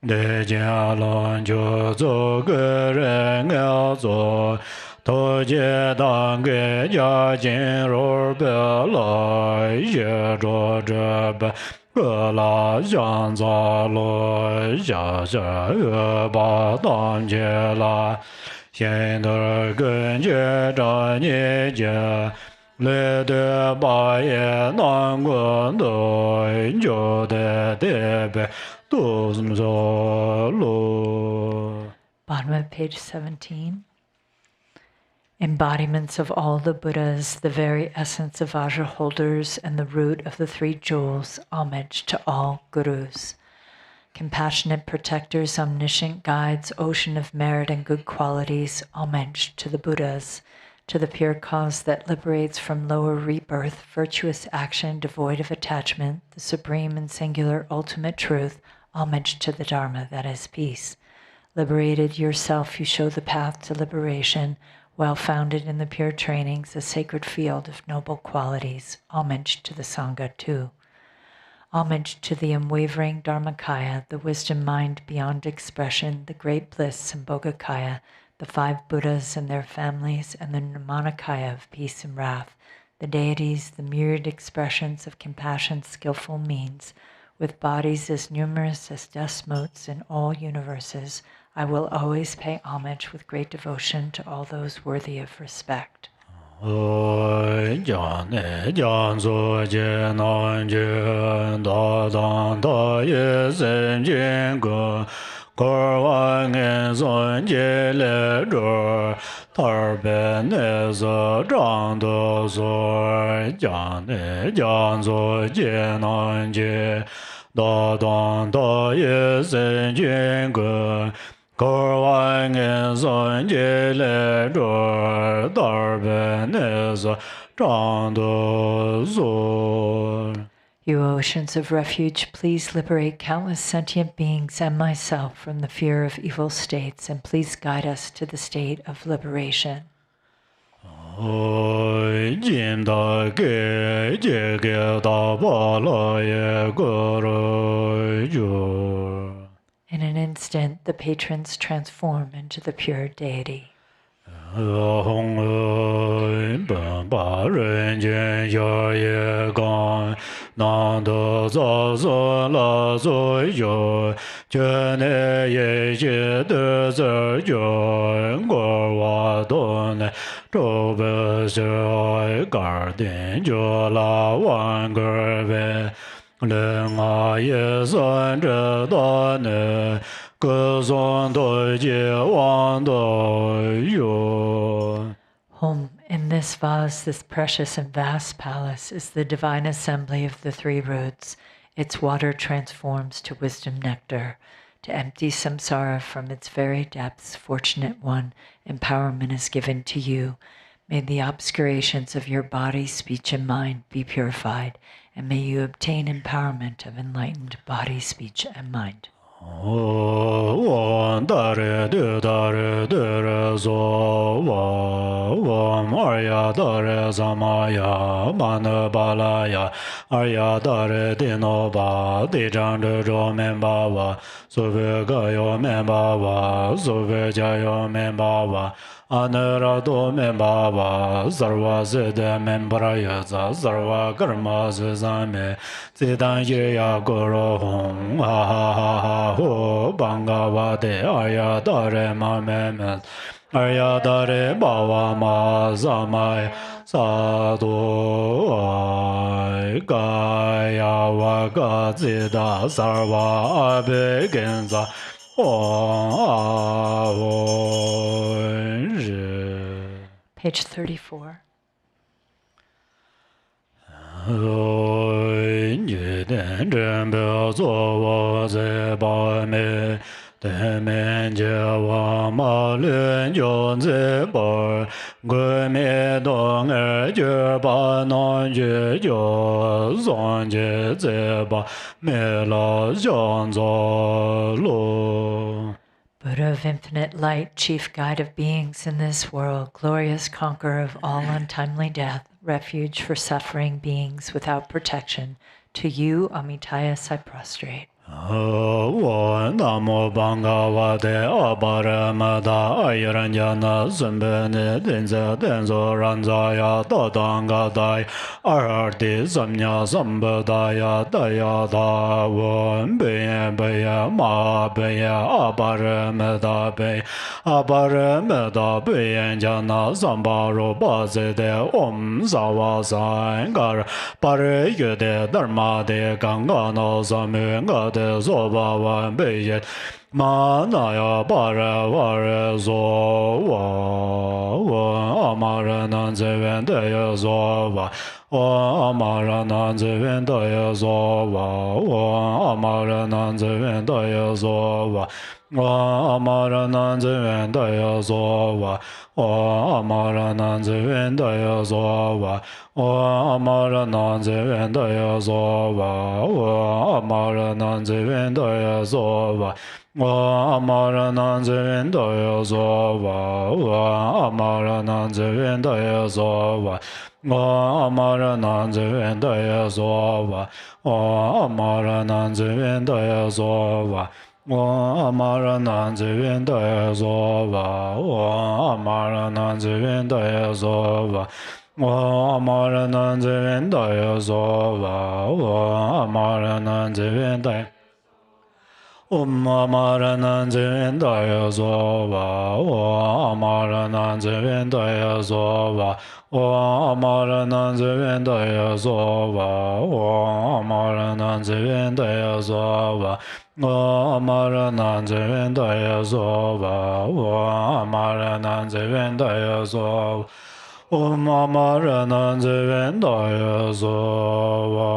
de jia lan jiu zu ge ren ya zu, to jie dang ge jia jin ru be la ye zhuo zhe be, ge la jiang za lo xia xia ye ba dan jie la, xian de gen jie zhan ye jie, le de ba ye nan guan de jiu de de be, du zhen zhe lu. Bottom of page 17. Embodiments of all the Buddhas, the very essence of Vajra holders, and the root of the three jewels, homage to all gurus. Compassionate protectors, omniscient guides, ocean of merit and good qualities, homage to the Buddhas, to the pure cause that liberates from lower rebirth, virtuous action devoid of attachment, the supreme and singular ultimate truth, homage to the Dharma, that is peace. Liberated yourself, you show the path to liberation, well founded in the pure trainings, a sacred field of noble qualities, homage to the Sangha too. Homage to the unwavering Dharmakaya, the wisdom mind beyond expression, the great bliss Sambhogakaya, the five Buddhas and their families, and the Nirmanakaya of peace and wrath, the deities, the myriad expressions of compassion's skillful means, with bodies as numerous as dust motes in all universes, I will always pay homage with great devotion to all those worthy of respect. Jian ne jian zu jie nan jie da dan da ye zhen jin ge, ge wan en zhen jie le zhe, tar ben ne ze zhang de zu, jian ne jian zu jie nan jie da dan da ye zhen jin ge, you oceans of refuge, please liberate countless sentient beings and myself from the fear of evil states, and please guide us to the state of liberation. In an instant, the patrons transform into the pure deity. Home, in this vase, this precious and vast palace, is the divine assembly of the three roots. Its water transforms to wisdom nectar. To empty samsara from its very depths, fortunate one, empowerment is given to you. May the obscurations of your body, speech, and mind be purified, and may you obtain empowerment of enlightened body, speech, and mind. Arya Tara Samaya Manabalaya Arya Tara Dinoba Dijandro Membawa Suvagayo Membawa Suvajayo Membawa Anarado Membawa Sarva Siddha Membrayaza Sarva Karma Suzame Siddhan Jaya Guru Hum Ha Ha Ha Ha Ho Bangavate Arya Tara Mamemet Arya Tara Bhava Ma Samaya Sadhu Ai Gaya Vaga Siddha Sarva Abhigenza Page 34. Temen Jewa Ma Lun Jun Zi Bar Gui Mi Dong Jue Ba Non Jue Jo Zon Je Zi Ba Mi La Jian Zo Lu. Buddha of infinite light, chief guide of beings in this world, glorious conqueror of all untimely death, refuge for suffering beings without protection, to you, Amitayas, I prostrate. Namo Bhagavate Aparamada Ayaranjana Sumbene Denza Denzo Ranzaya Tadangadai Arti Samnya Sambadaya Dayada Won Beya Beya Ma Beya Aparamada Beya Aparamada Beyanjana Sambaro Bazede Om Savasankar Parayude Dharma De Gangano Samengade Soba Wan Bejet Manaya Para Vare Zova Amaranan Zevendaya Zova Amaranan Zevendaya Zova Amaranan Zevendaya Zova Amaranan Zevendaya Zova Amaranan Zevendaya Zova Amaranan Zevendaya Zova Amaranan Zevendaya Zova Amaranan Zevendaya Zova Amaranan Zevendaya Zova Amaranan Zevendaya Zova Amaranan Zevendaya Zova Amaranan Zevendaya Zova Amaranan Zevendaya Zova Amaranan Zevendaya Zova Amaranan Zevendaya Amaranan Zevendaya Zova Amaranan Zevendaya Zova Amaranan Zevendaya Zova Amaranan Zevendaya Zova Amaranan Zevendaya Zova Amaranan Zevendaya Zova Amaranan Zevendaya Zova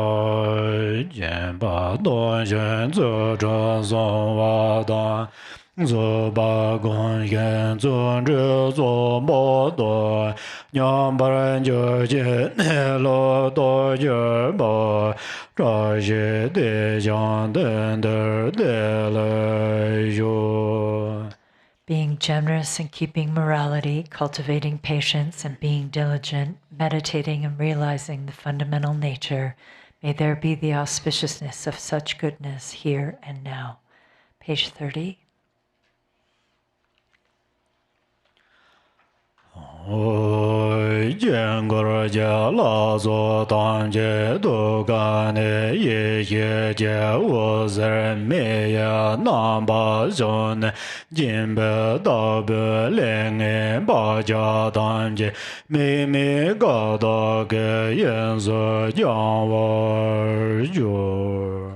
Jenpa Don Shen Zu Zhen Song Va Dan Zu Ba Gong Shen Zun Zhi Zu Bo Doi Nyam Paran Jia Jie Ne Lo Do Jie Bo Zha Xie De Jiang Den Der De Le Yu. Being generous and keeping morality, cultivating patience and being diligent, meditating and realizing the fundamental nature, may there be the auspiciousness of such goodness here and now. Page 30. Jengor Jala Zo Tan Je Du Gan Ye Ye Je Wu Zer Me Ya Nam Ba Zon Jin Be Da Be Leng E Ba Ja Tan Je Me Me Ga Da Ge Yen Zo Jiang Wa Ju.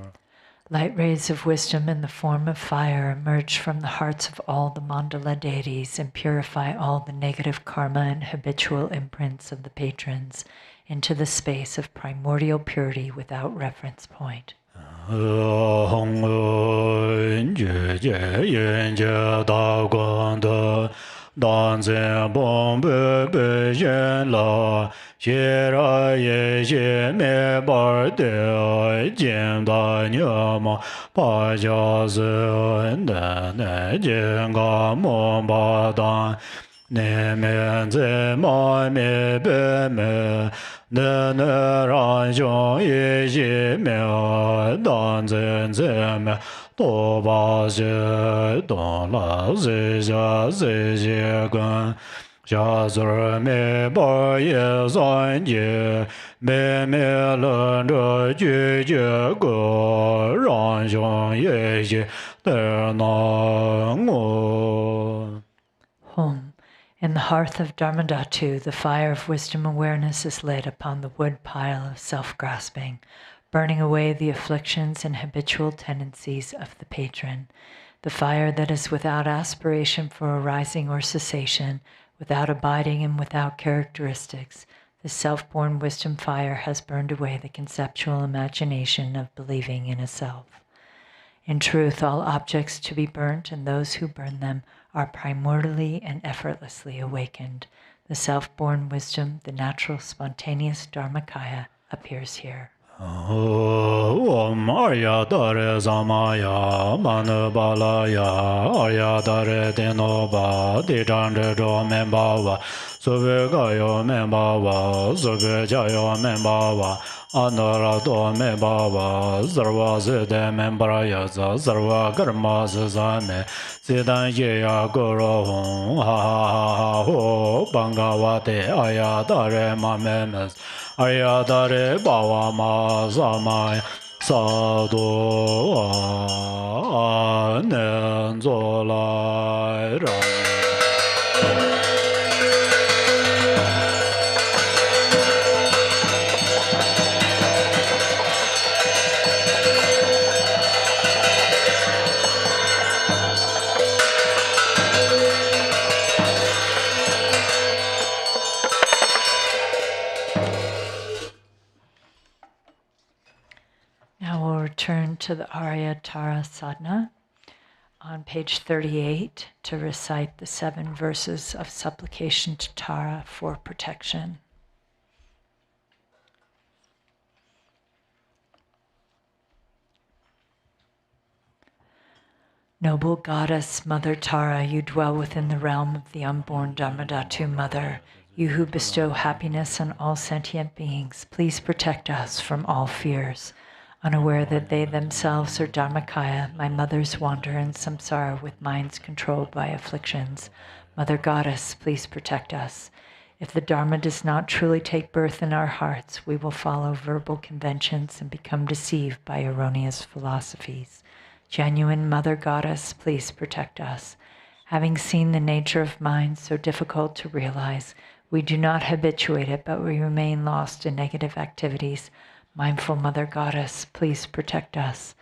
Light rays of wisdom in the form of fire emerge from the hearts of all the Mandala deities and purify all the negative karma and habitual imprints of the patrons into the space of primordial purity without reference point. Hong Jie Jie Yen Jie Da Guan De Dan Zhen Bong Be Be Yen La Xie Ra Ye Xie Me Bar De Jian Da Nye Ma Pa Jia Zi Ne Ne Jian Ga Mo Ba Dan Ne Men Zi Ma Me Be Me Ne Ne Ran Xiong Ye Xie Me Dan Zhen Zhen Me Do Ba Xie Dong La Zi Xia Zi Xie Guan Xia Zi Me Ba Ye San Ye Me Me Len Zhe Ju Jie Ge Ran Xiong Ye Xie De Na Ngo. Home. In the hearth of Dharmadhatu, the fire of wisdom awareness is lit upon the wood pile of self-grasping, burning away the afflictions and habitual tendencies of the patron. The fire that is without aspiration for arising or cessation, without abiding and without characteristics, the self-born wisdom fire has burned away the conceptual imagination of believing in a self. In truth, all objects to be burnt and those who burn them are primordially and effortlessly awakened. The self-born wisdom, the natural spontaneous Dharmakaya, appears here. Om Arya Tara Samaya Mandala Arya Tara Denoba Didanda Membawa Subhagayo Membawa Subhajayo Membawa Anarato Membawa Zarva Zide Membraya Zarva Karma Zame Zidan Yeya Guru Ha Ha Ha Ho Bangawate Arya Tara Mamemes Arya Tara Bawa Ma Samaya Sado Nenzolai Now we'll return to the Arya Tara Sadhana on page 38 to recite the 7 verses of supplication to Tara for protection. Noble goddess, Mother Tara, you dwell within the realm of the unborn Dharmadhatu Mother. You who bestow happiness on all sentient beings, please protect us from all fears. Unaware that they themselves are Dharmakaya, my mothers wander in samsara with minds controlled by afflictions. Mother Goddess, please protect us. If the Dharma does not truly take birth in our hearts, we will follow verbal conventions and become deceived by erroneous philosophies. Genuine Mother Goddess, please protect us. Having seen the nature of mind so difficult to realize, we do not habituate it, but we remain lost in negative activities. Mindful Mother Goddess, please protect us.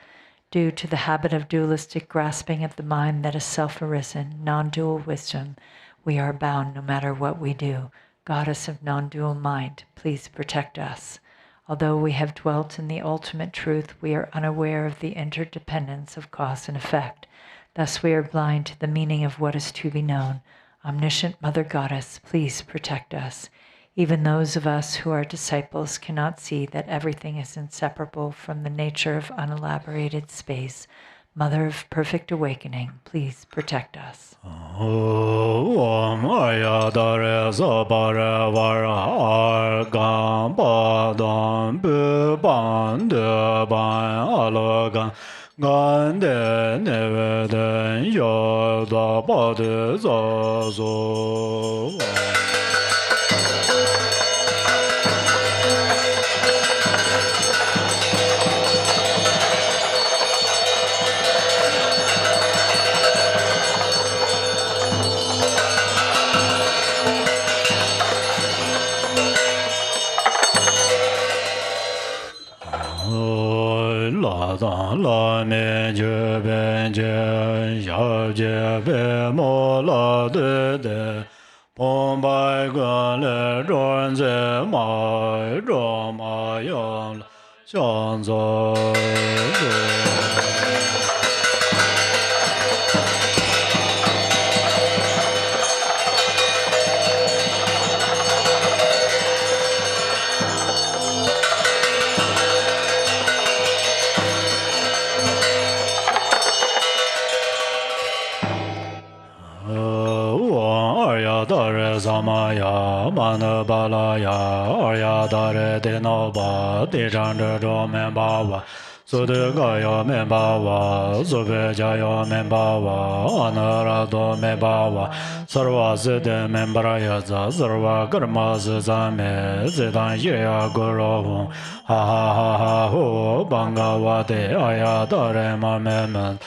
Due to the habit of dualistic grasping of the mind that is self-arisen, non-dual wisdom, we are bound no matter what we do. Goddess of non-dual mind, please protect us. Although we have dwelt in the ultimate truth, we are unaware of the interdependence of cause and effect. Thus we are blind to the meaning of what is to be known. Omniscient Mother Goddess, please protect us. Even those of us who are disciples cannot see that everything is inseparable from the nature of unelaborated space. Mother of perfect awakening, please protect us. Om Arya Tara Sabara Vara Argam Padam Pupan Deban Alogan Gande Neveden Yoda Pade Zazo. La me je ben je ya je be mo la de pom bai guan le zhuan ze ma zhuo ma yang xiang zo. Samaya Mandala Arya Tara Denoba Didanda Membawa Sudhagayo Membawa Subhajayo Membawa Anarato Membawa Sarva Siddha Membraya Sarva Karma Zame Zidan Yeya Guru Ha Ha Ha Ha Ho Bangawate Arya Tara Mamemen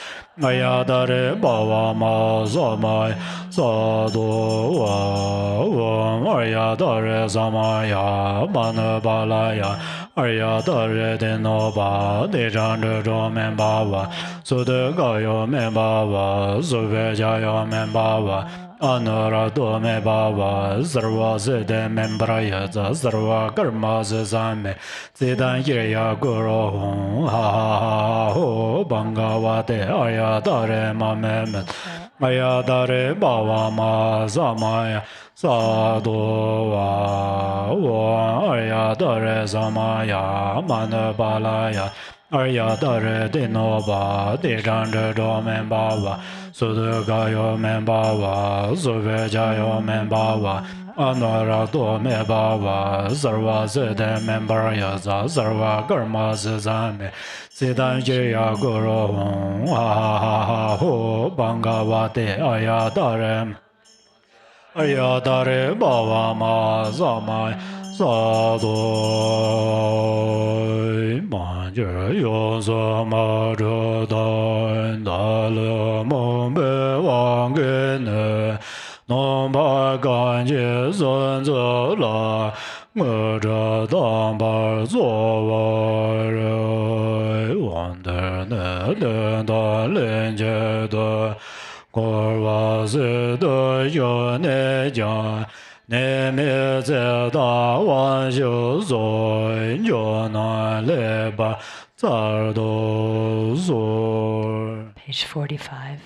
Arya Tara Bawa Ma Samaya Sadhu Arya Tara Samaya Mandala Arya Tara de no ba de jan de jo men ba wa so de ga yo men ba wa so ve ja yo men ba wa anara do me ba wa sarva se de men bra ya za sarva karma se sa me se dan ye ya go ro hum ha ha ha ho banga wa de Arya Tara ma me me Arya Tara ba wa ma sa ma ya sa do wa wa Arya Tara sa ma ya ma ne ba la ya Arya Tara de no ba de jan de do men ba wa so de ga yo men ba wa so ve ja yo men ba wa anara do me ba wa sarva se de men bar ya za sarva karma se za me se dan ye ya go ro hum ha ha ha ho banga wa de Arya Tara Arya Tara ba wa ma sa ma sa do ma je yo sa ma zhe dan da le mong be wang ge ne non ba gan jie sun zi la nge zhe dan ba zuo wa re wang de ne den da lin jie de Korva se de yo ne jia ne me ze da wan xiu zo yo na le ba zar do zo. Page 45.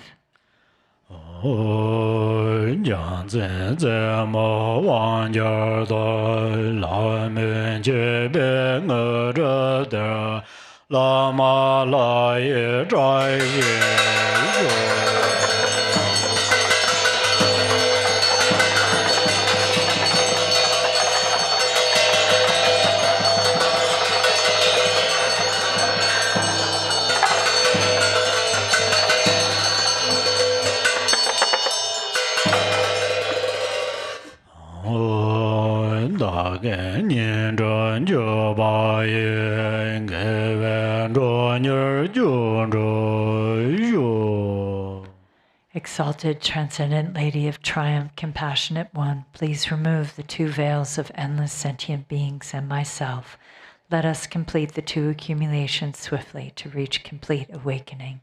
Jiang zhen ze mo wang jia de la men jie be nge zhe de la ma la ye zhai ye yo. Da gen nian zhen jiu ba yin ge wen zhuo nier jiu zhu yu. Exalted, transcendent Lady of Triumph, Compassionate One, please remove the two veils of endless sentient beings and myself. Let us complete the two accumulations swiftly to reach complete awakening.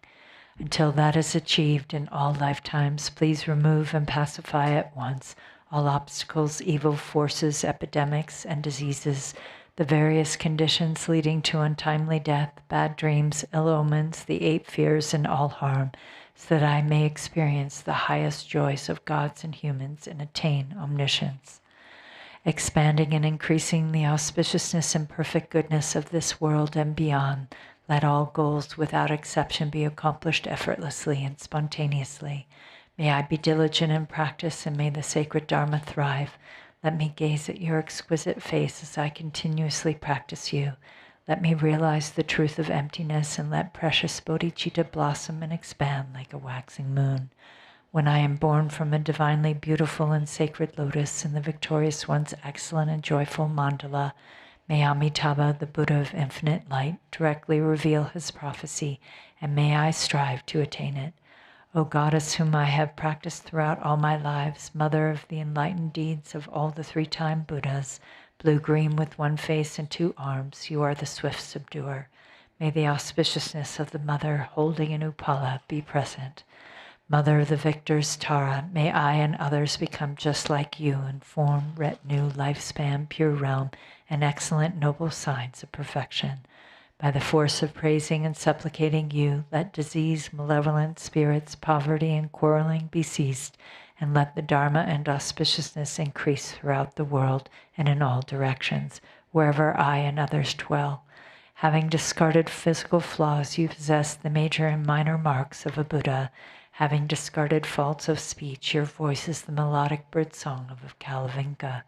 Until that is achieved in all lifetimes, please remove and pacify at once all obstacles, evil forces, epidemics, and diseases, the various conditions leading to untimely death, bad dreams, ill omens, the 8 fears, and all harm, so that I may experience the highest joys of gods and humans and attain omniscience. Expanding and increasing the auspiciousness and perfect goodness of this world and beyond, let all goals without exception be accomplished effortlessly and spontaneously. May I be diligent in practice, and may the sacred Dharma thrive. Let me gaze at your exquisite face as I continuously practice you. Let me realize the truth of emptiness, and let precious bodhicitta blossom and expand like a waxing moon. When I am born from a divinely beautiful and sacred lotus in the Victorious One's excellent and joyful Mandala, may Amitabha, the Buddha of infinite light, directly reveal his prophecy, and may I strive to attain it. O Goddess whom I have practiced throughout all my lives, Mother of the enlightened deeds of all the 3-time Buddhas, blue-green with 1 face and 2 arms, you are the swift subduer. May the auspiciousness of the Mother holding an upala be present. Mother of the victors, Tara, may I and others become just like you in form, retinue, lifespan, pure realm, and excellent noble signs of perfection. By the force of praising and supplicating you, let disease, malevolent spirits, poverty, and quarreling be ceased, and let the Dharma and auspiciousness increase throughout the world and in all directions, wherever I and others dwell. Having discarded physical flaws, you possess the major and minor marks of a Buddha. Having discarded faults of speech, your voice is the melodic birdsong of Kalavinka.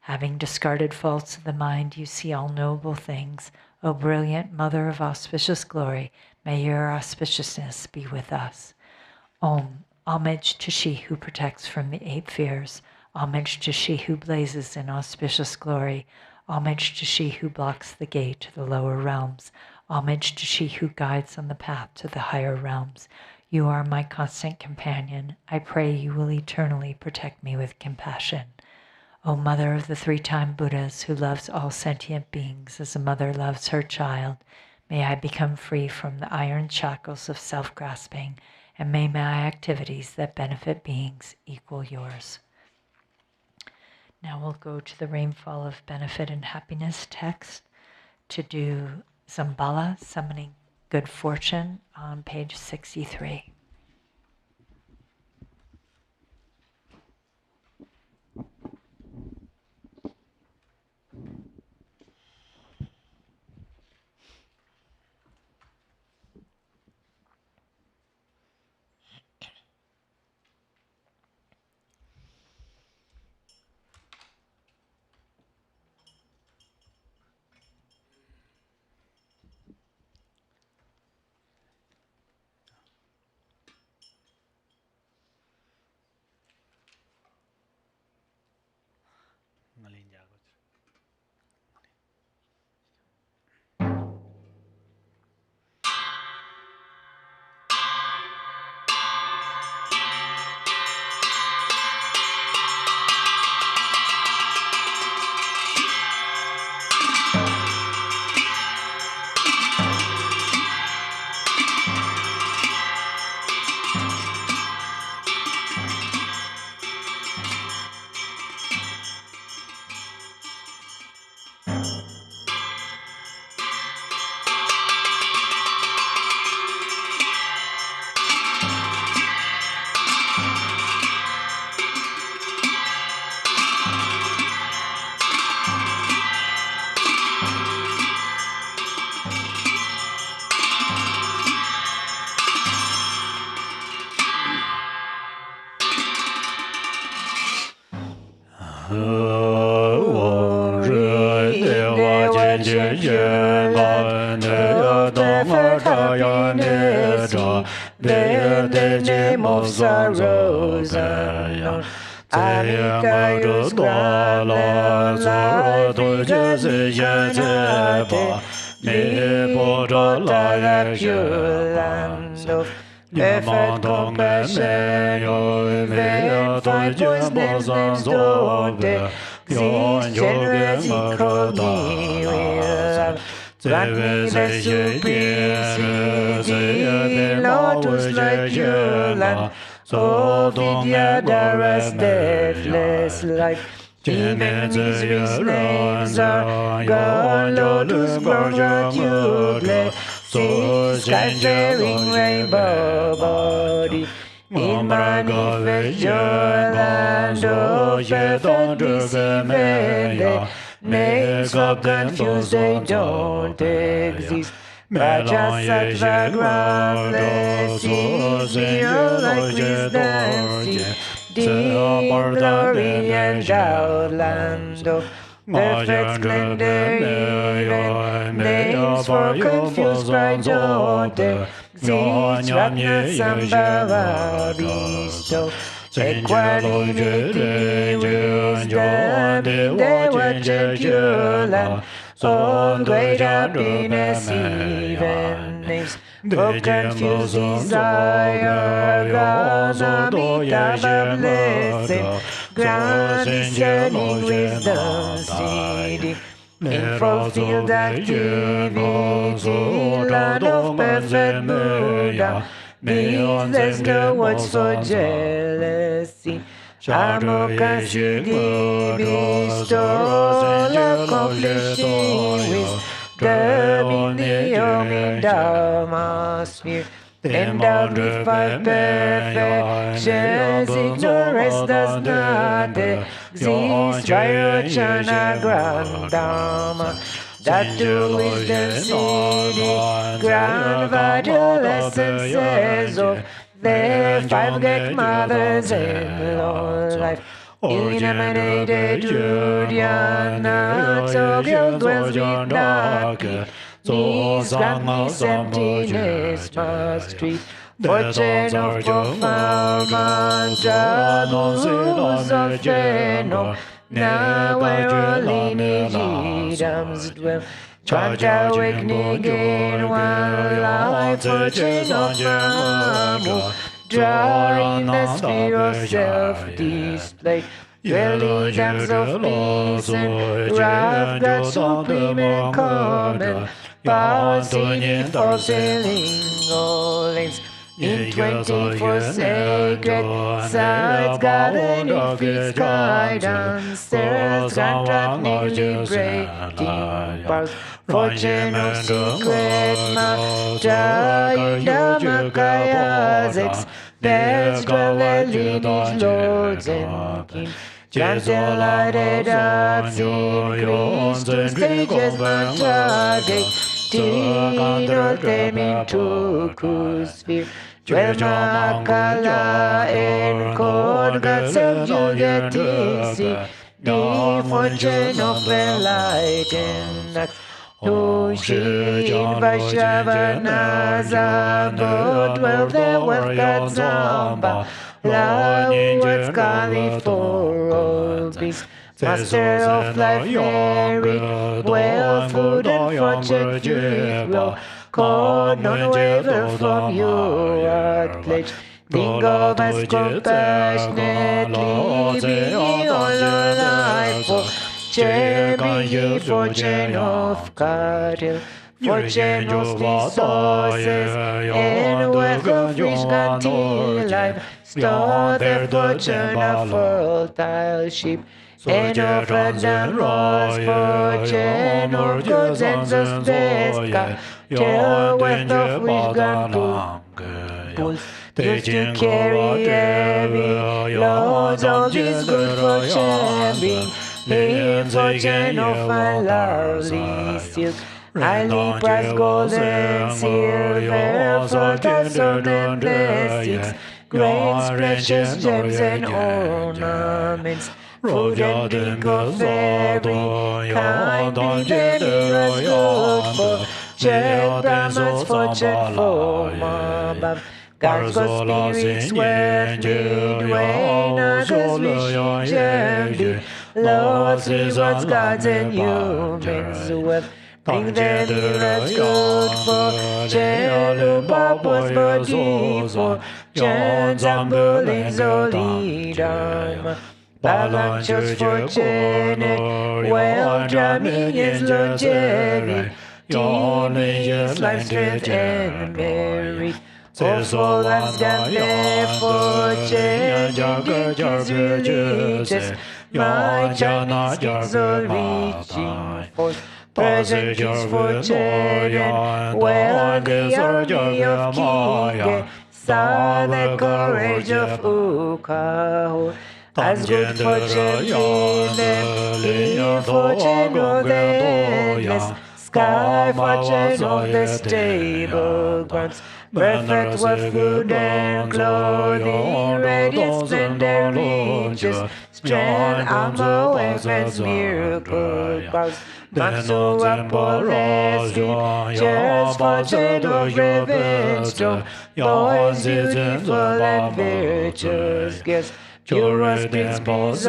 Having discarded faults of the mind, you see all noble things. O brilliant Mother of auspicious glory, may your auspiciousness be with us. Om. Homage to she who protects from the 8 fears. Homage to she who blazes in auspicious glory. Homage to she who blocks the gate to the lower realms. Homage to she who guides on the path to the higher realms. You are my constant companion. I pray you will eternally protect me with compassion. O Mother of the three-time Buddhas, who loves all sentient beings as a mother loves her child, may I become free from the iron shackles of self-grasping, and may my activities that benefit beings equal yours. Now we'll go to the Rainfall of Benefit and Happiness text to do Zambala, Summoning Good Fortune, on page 63. Perfect compassion, even 5 points names don't exist. Generous he called me with love. Grant me the simplicity, lotus like your land. Oh, Vidyadhara's deathless life. Even misery's names are gone, lotus grown what you bless. Sky-faring rainbow body in manifest your land of perfect peace, even they names so confused they don't exist. Rajasattva groundless, zero like wisdom, deep glory endowed land of perfect splendor, even names for confused pride don't exist. Ratna Zambala bestow equanimity, wisdom, they watch at your land. All great happiness, even names for confused desire. Amitabha blessing, grant discerning wisdom, steady in fulfilled activity, land of perfect Buddha. Needless no words for jealousy. Amokasiddhi bestow accomplishing wisdom in the Om Dharma sphere. Endowed with 5 perfections, ignorance does not exist. Vairocana Grand Dharma, that to wisdom city, grand vital essences of their 5 great mothers in long life. Illuminated Judhyana, Tokyo dwells with Naki. Knees grant peace, emptiness must treat. Fortune of profound mantra, those of Venom. Now where all lineages dwell. Chant awakening again while life fortune of Mamu. drawing the sphere of self-display. Dwelling dams of peace and wrath, God supreme and common, power seen for sailing all lanes. In 24 sacred sides, garden in fixed guidance, stairs, contract, liberating powers. Fortune of secret matter, in Dhammakayas, expels dwell lineage, lords and kings. Grant delighted arts increase to stages mantragate, Tino teming to crucifix. Dhammakala and chord, God subjugating sea, the fortune of enlightened acts. Tushin Vaishavana Zambala, dwell there with God Zambala, what's calling for all peace. Master of life, Mary, well, food and fortune, free flow, call none waver from your heart pledge. Think of us compassionately, be all your life for Cherry fortune of cattle, fortune of resources, and wealth of rich country life. Store the fortune of fertile sheep, and of floods and rose fortune of goods and suspect. Tell wealth of rich country bulls. Used to carry heavy loads, all this good fortune being. In fortune of my lovely silk, highly priced gold and silver, fertile sword and blessings, grains, precious gems and ornaments, food and drink of every kind, be generous, good for Jared Brahman's fortune for Mama. God's good spirits worth midway, others wishing gently. Lord's rewards, gods and humans worth. Think that it's good for Chelu Papa's body for Chen Zambulin Zoli Dharma. Balang Church for Janet, well drumming is longevity. Dealing is life, strength and merit. For one's done there for changing his religious my Chinese kings are reaching forth. Present is fortune and well the army of King saw the courage of Ukao. As good fortune given, in fortune of the endless sky, fortune of the stable grounds. Perfect with food and clothing, radiant splendor, riches, strength, armor, weapons, miracle powers. Matsu Apolles, cheers, fortune of revenge, strong, boys, beautiful and virtuous gifts. Purest brings peace, these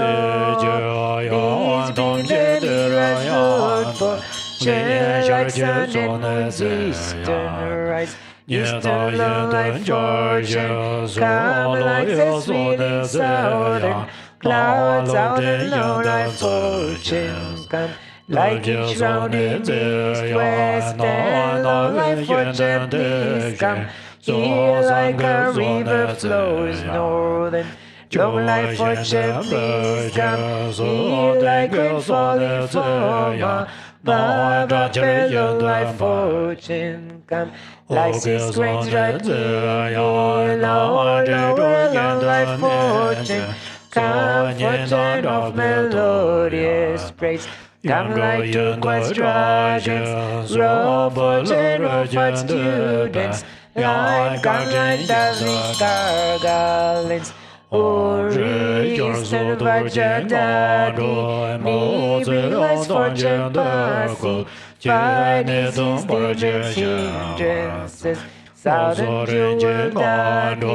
beams and heroes food for cheer like sun and moon's eastern rise. Eastern low like fortune, come like the sweet southern clouds out and low like fortune, come like each rounding east, west and low like fortune, please come here like a river flows northern. Low like fortune, please come here like rain falling from above. Fellow like fortune, come like 6 grains right here. Lower, lower, like fortune, come fortune of melodious praise. Come like turquoise dragons, roll fortune of art students, like gunlight dazzling star garlands. Ori, Eastern Vajradadi, me realize fortune passing, fighting systems hindrances. Southern jewel daddy,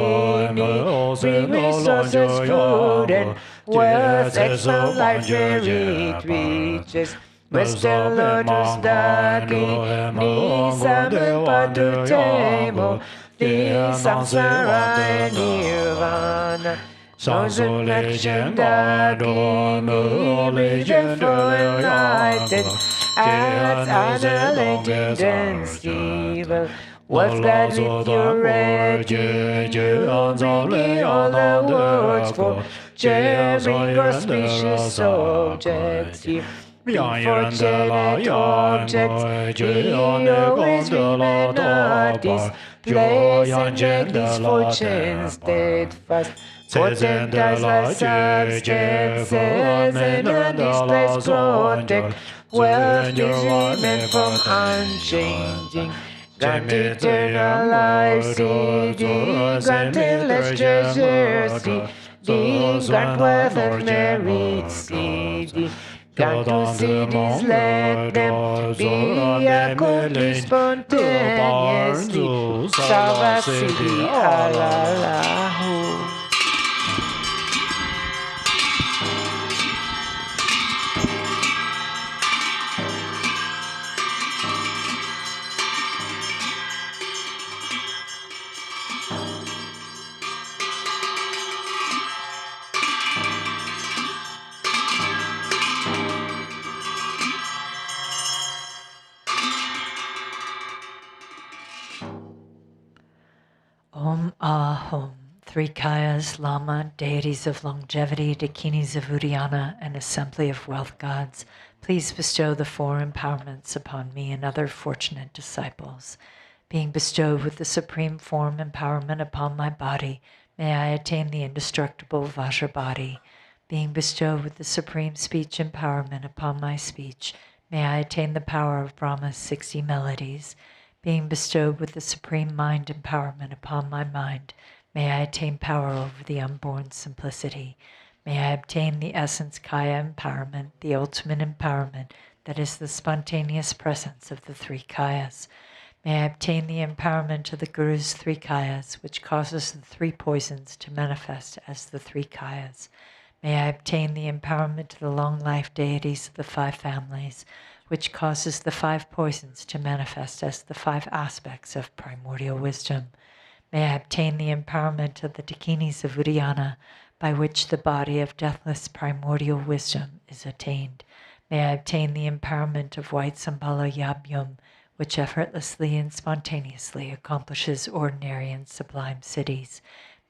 bring resources, food and wealth, expand life where it reaches. Western lotus daddy, me salmon padu tamo, the samsara and nirvana. Chosen action that can be therefore enlightened as unenlightened and evil. Was glad with your refuge, bringing all the words for jamming or species objects here. Unfortunate objects, he always remain at this place and make these fortunes steadfast. Potent as the substances and undisplaced protect wealth is remain from unchanging. Grant eternal life, seeding, grant endless treasure, seeding, grant wealth and merit, seeding. Grant to cities, let them be accomplished spontaneously. Salva Sidi Alalahu. Om Ahom, three Kayas, Lama, deities of longevity, Dakinis of Uddiyana, and assembly of wealth gods, please bestow the four empowerments upon me and other fortunate disciples. Being bestowed with the supreme form empowerment upon my body, may I attain the indestructible Vajra body. Being bestowed with the supreme speech empowerment upon my speech, may I attain the power of Brahma's 60 melodies. Being bestowed with the supreme mind empowerment upon my mind, may I attain power over the unborn simplicity. May I obtain the essence Kaya empowerment, the ultimate empowerment that is the spontaneous presence of the three Kayas. May I obtain the empowerment of the Guru's three Kayas, which causes the three poisons to manifest as the three Kayas. May I obtain the empowerment of the long life deities of the five families, which causes the five poisons to manifest as the five aspects of primordial wisdom. May I obtain the empowerment of the Dakinis of Uddiyana, by which the body of deathless primordial wisdom is attained. May I obtain the empowerment of white Zambala Yabyum, which effortlessly and spontaneously accomplishes ordinary and sublime cities.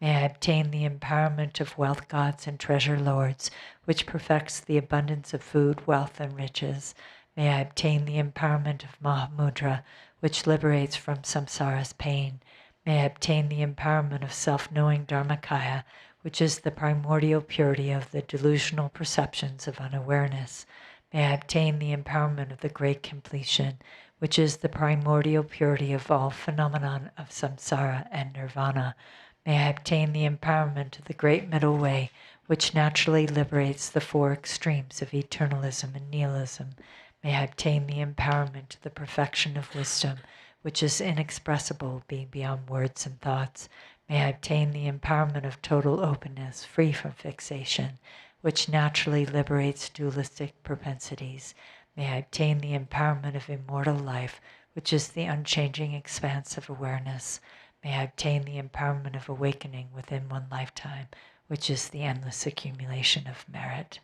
May I obtain the empowerment of wealth gods and treasure lords, which perfects the abundance of food, wealth, and riches. May I obtain the empowerment of Mahamudra, which liberates from samsara's pain. May I obtain the empowerment of self-knowing Dharmakaya, which is the primordial purity of the delusional perceptions of unawareness. May I obtain the empowerment of the great completion, which is the primordial purity of all phenomenon of samsara and nirvana. May I obtain the empowerment of the great middle way, which naturally liberates the four extremes of eternalism and nihilism. May I obtain the empowerment of the perfection of wisdom, which is inexpressible, being beyond words and thoughts. May I obtain the empowerment of total openness, free from fixation, which naturally liberates dualistic propensities. May I obtain the empowerment of immortal life, which is the unchanging expanse of awareness. May I obtain the empowerment of awakening within one lifetime, which is the endless accumulation of merit.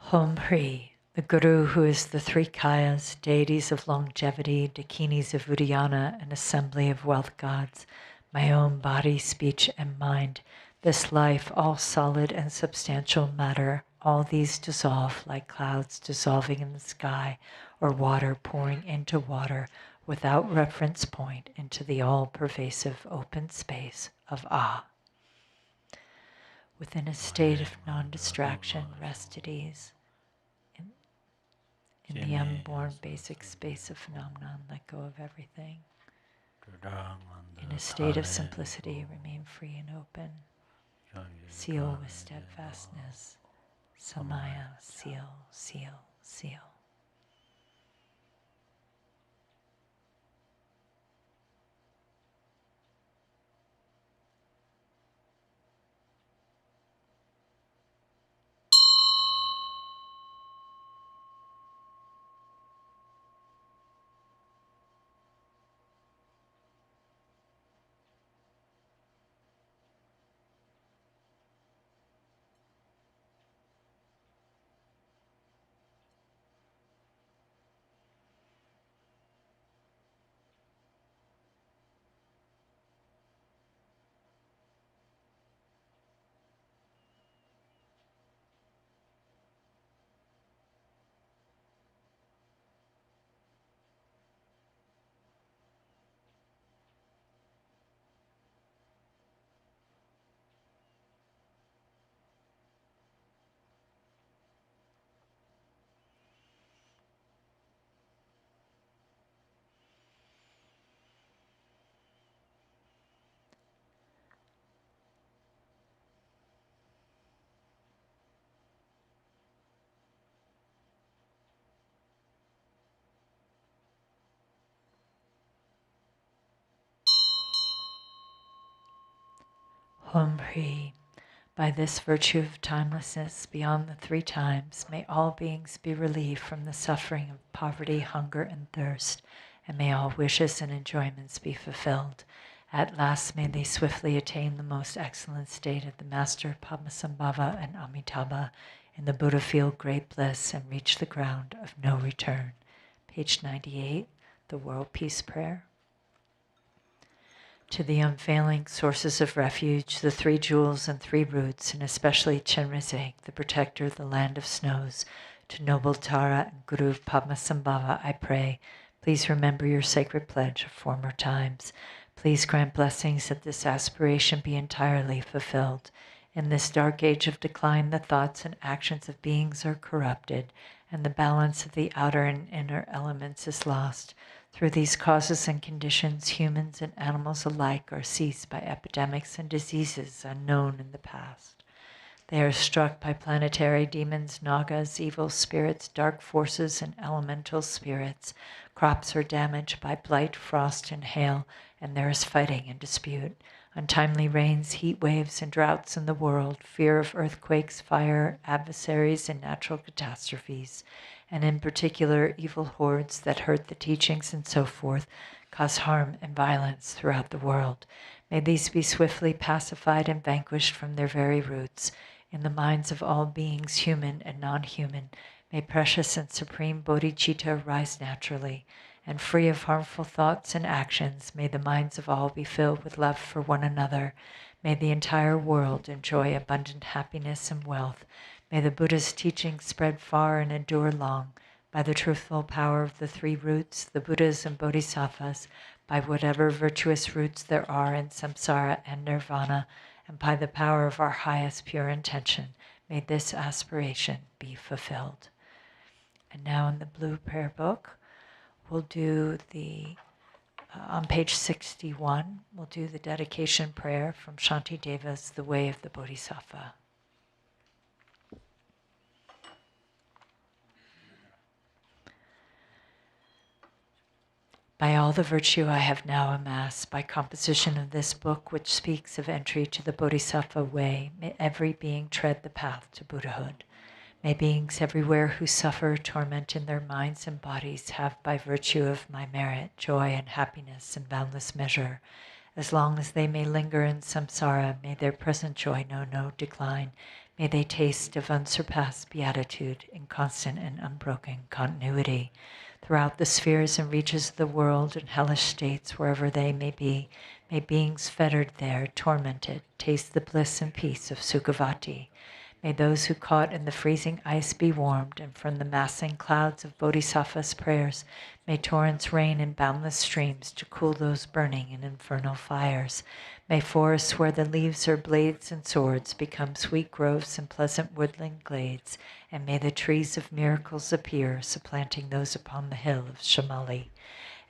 Hom Hri, the Guru who is the three Kayas, deities of longevity, Dakinis of Uddiyana, and assembly of wealth gods, my own body, speech, and mind, this life, all solid and substantial matter, all these dissolve like clouds dissolving in the sky, or water pouring into water without reference point into the all-pervasive open space of Ah. Within a state of non-distraction, rest at ease. In the unborn basic space of phenomenon, let go of everything. In a state of simplicity, remain free and open. Seal with steadfastness. Samaya, seal, seal, seal. Homage. By this virtue of timelessness beyond the three times, may all beings be relieved from the suffering of poverty, hunger, and thirst, and may all wishes and enjoyments be fulfilled. At last may they swiftly attain the most excellent state of the Master Padmasambhava and Amitabha. In the Buddha feel great bliss and reach the ground of no return. Page 98, the World Peace Prayer. To the unfailing sources of refuge, the three jewels and three roots, and especially Chenrezig, the protector of the land of snows, to noble Tara and Guru Padmasambhava, I pray, please remember your sacred pledge of former times. Please grant blessings that this aspiration be entirely fulfilled. In this dark age of decline, the thoughts and actions of beings are corrupted, and the balance of the outer and inner elements is lost. Through these causes and conditions, humans and animals alike are seized by epidemics and diseases unknown in the past. They are struck by planetary demons, nagas, evil spirits, dark forces, and elemental spirits. Crops are damaged by blight, frost, and hail, and there is fighting and dispute. Untimely rains, heat waves, and droughts in the world, fear of earthquakes, fire, adversaries, and natural catastrophes, and in particular evil hordes that hurt the teachings and so forth, cause harm and violence throughout the world. May these be swiftly pacified and vanquished from their very roots. In the minds of all beings, human and non-human, may precious and supreme bodhicitta rise naturally, and free of harmful thoughts and actions, may the minds of all be filled with love for one another. May the entire world enjoy abundant happiness and wealth. May the Buddha's teachings spread far and endure long. By the truthful power of the three roots, the Buddhas and Bodhisattvas, by whatever virtuous roots there are in samsara and nirvana, and by the power of our highest pure intention, may this aspiration be fulfilled. And now in the blue prayer book, we'll do on page 61, we'll do the dedication prayer from Shantideva's The Way of the Bodhisattva. By all the virtue I have now amassed, by composition of this book which speaks of entry to the Bodhisattva way, may every being tread the path to Buddhahood. May beings everywhere who suffer torment in their minds and bodies have, by virtue of my merit, joy and happiness in boundless measure. As long as they may linger in samsara, may their present joy know no decline. May they taste of unsurpassed beatitude in constant and unbroken continuity. Throughout the spheres and reaches of the world and hellish states, wherever they may be, may beings fettered there, tormented, taste the bliss and peace of Sukhavati. May those who caught in the freezing ice be warmed, and from the massing clouds of Bodhisattva's prayers, may torrents rain in boundless streams to cool those burning in infernal fires. May forests where the leaves are blades and swords become sweet groves and pleasant woodland glades, and may the trees of miracles appear, supplanting those upon the hill of Shamali.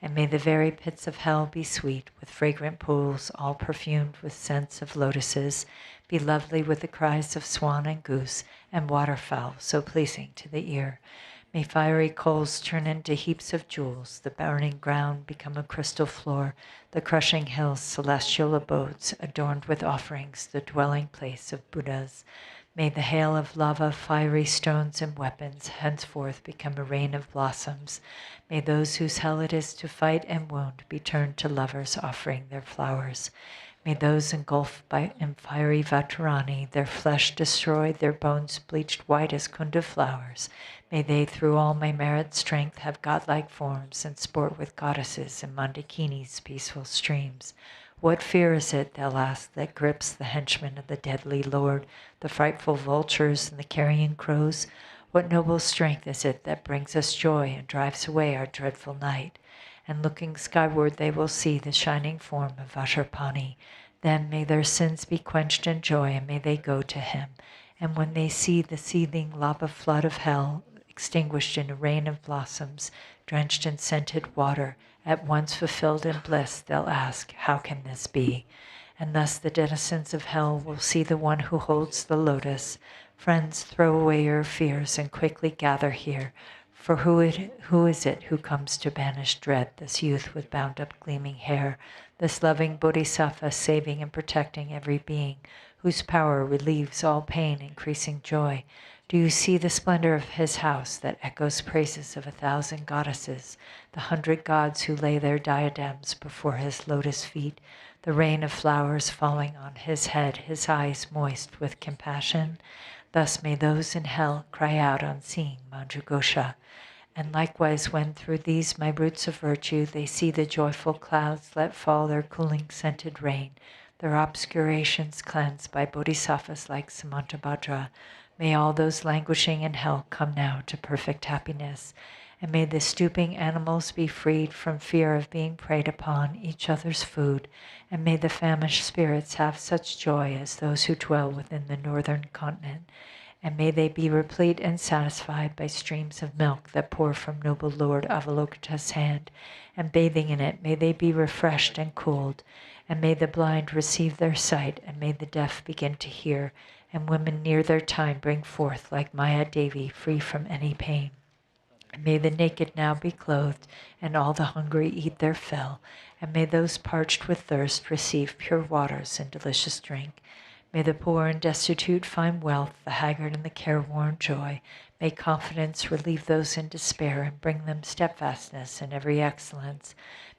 and may the very pits of hell be sweet, with fragrant pools, all perfumed with scents of lotuses, be lovely with the cries of swan and goose, and waterfowl, so pleasing to the ear. May fiery coals turn into heaps of jewels, the burning ground become a crystal floor, the crushing hills celestial abodes, adorned with offerings, the dwelling place of Buddhas. May the hail of lava, fiery stones, and weapons henceforth become a rain of blossoms. May those whose hell it is to fight and wound be turned to lovers offering their flowers. May those engulfed in fiery Vatarani, their flesh destroyed, their bones bleached white as kunda flowers. May they, through all my merit strength, have godlike forms and sport with goddesses in Mandakini's peaceful streams. What fear is it, they'll ask, that grips the henchmen of the deadly Lord, the frightful vultures and the carrion crows? What noble strength is it that brings us joy and drives away our dreadful night? And looking skyward they will see the shining form of Vajrapani. Then may their sins be quenched in joy, and may they go to him. And when they see the seething lava flood of hell extinguished in a rain of blossoms, drenched in scented water, at once fulfilled in bliss, they'll ask, how can this be? And thus the denizens of hell will see the one who holds the lotus. Friends, throw away your fears and quickly gather here. For who is it who comes to banish dread, this youth with bound-up gleaming hair, this loving bodhisattva saving and protecting every being, whose power relieves all pain, increasing joy? Do you see the splendor of his house that echoes praises of 1,000 goddesses, the 100 gods who lay their diadems before his lotus feet, the rain of flowers falling on his head, his eyes moist with compassion? Thus may those in hell cry out on seeing Manjughosha. And likewise when through these my roots of virtue they see the joyful clouds let fall their cooling scented rain, their obscurations cleansed by bodhisattvas like Samantabhadra, may all those languishing in hell come now to perfect happiness, and may the stooping animals be freed from fear of being preyed upon, each other's food, and may the famished spirits have such joy as those who dwell within the northern continent, and may they be replete and satisfied by streams of milk that pour from noble Lord Avalokita's hand, and bathing in it may they be refreshed and cooled, and may the blind receive their sight, and may the deaf begin to hear, and women near their time bring forth like Maya Devi, free from any pain. And may the naked now be clothed, and all the hungry eat their fill, and may those parched with thirst receive pure waters and delicious drink. May the poor and destitute find wealth, the haggard and the careworn joy. May confidence relieve those in despair and bring them steadfastness and every excellence.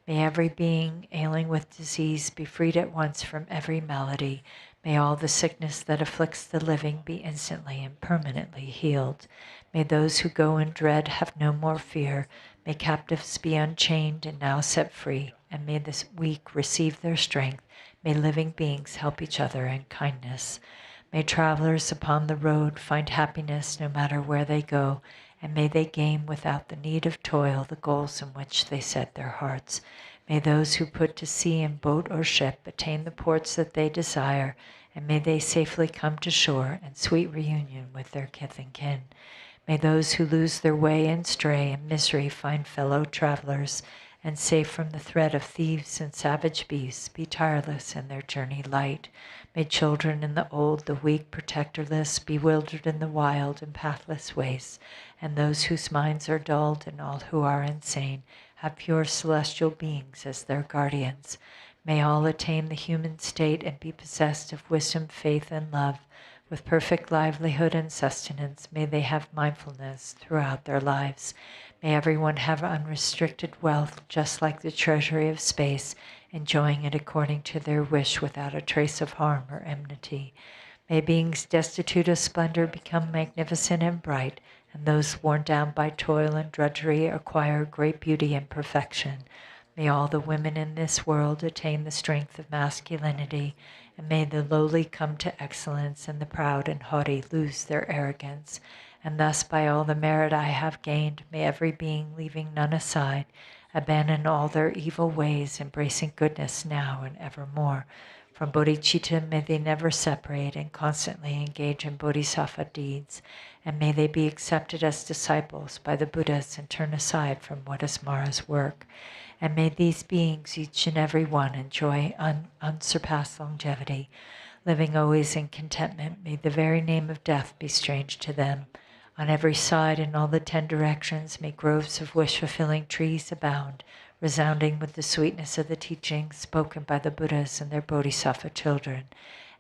May every being ailing with disease be freed at once from every malady. May all the sickness that afflicts the living be instantly and permanently healed. May those who go in dread have no more fear. May captives be unchained and now set free, and may the weak receive their strength. May living beings help each other in kindness. May travelers upon the road find happiness no matter where they go, and may they gain without the need of toil the goals in which they set their hearts. May those who put to sea in boat or ship attain the ports that they desire, and may they safely come to shore in sweet reunion with their kith and kin. May those who lose their way and stray in misery find fellow travelers, and safe from the threat of thieves and savage beasts, be tireless in their journey light. May children and the old, the weak, protectorless, bewildered in the wild and pathless wastes, and those whose minds are dulled and all who are insane, have pure celestial beings as their guardians. May all attain the human state and be possessed of wisdom, faith, and love. With perfect livelihood and sustenance, may they have mindfulness throughout their lives. May everyone have unrestricted wealth, just like the treasury of space, enjoying it according to their wish without a trace of harm or enmity. May beings destitute of splendor become magnificent and bright, and those worn down by toil and drudgery acquire great beauty and perfection. May all the women in this world attain the strength of masculinity, and may the lowly come to excellence, and the proud and haughty lose their arrogance. And thus, by all the merit I have gained, may every being, leaving none aside, abandon all their evil ways, embracing goodness now and evermore. From bodhicitta, may they never separate and constantly engage in bodhisattva deeds, and may they be accepted as disciples by the Buddhas and turn aside from what is Mara's work. And may these beings, each and every one, enjoy unsurpassed longevity, living always in contentment. May the very name of death be strange to them. On every side, in all the 10 directions, may groves of wish-fulfilling trees abound, resounding with the sweetness of the teachings spoken by the Buddhas and their bodhisattva children.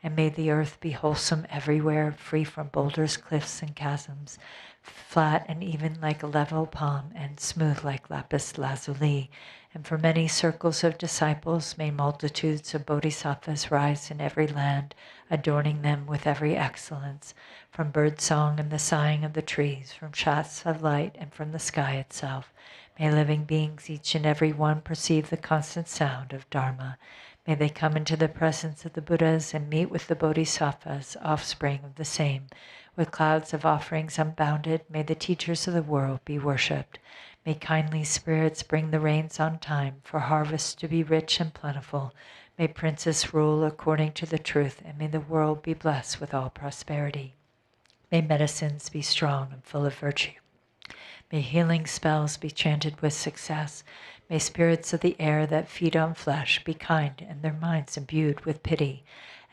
And may the earth be wholesome everywhere, free from boulders, cliffs, and chasms, flat and even like a level palm, and smooth like lapis lazuli. And for many circles of disciples, may multitudes of bodhisattvas rise in every land, adorning them with every excellence, from bird song and the sighing of the trees, from shafts of light and from the sky itself. May living beings, each and every one, perceive the constant sound of Dharma. May they come into the presence of the Buddhas and meet with the bodhisattvas, offspring of the same. With clouds of offerings unbounded, may the teachers of the world be worshipped. May kindly spirits bring the rains on time, for harvests to be rich and plentiful. May princes rule according to the truth, and may the world be blessed with all prosperity. May medicines be strong and full of virtue. May healing spells be chanted with success. May spirits of the air that feed on flesh be kind and their minds imbued with pity.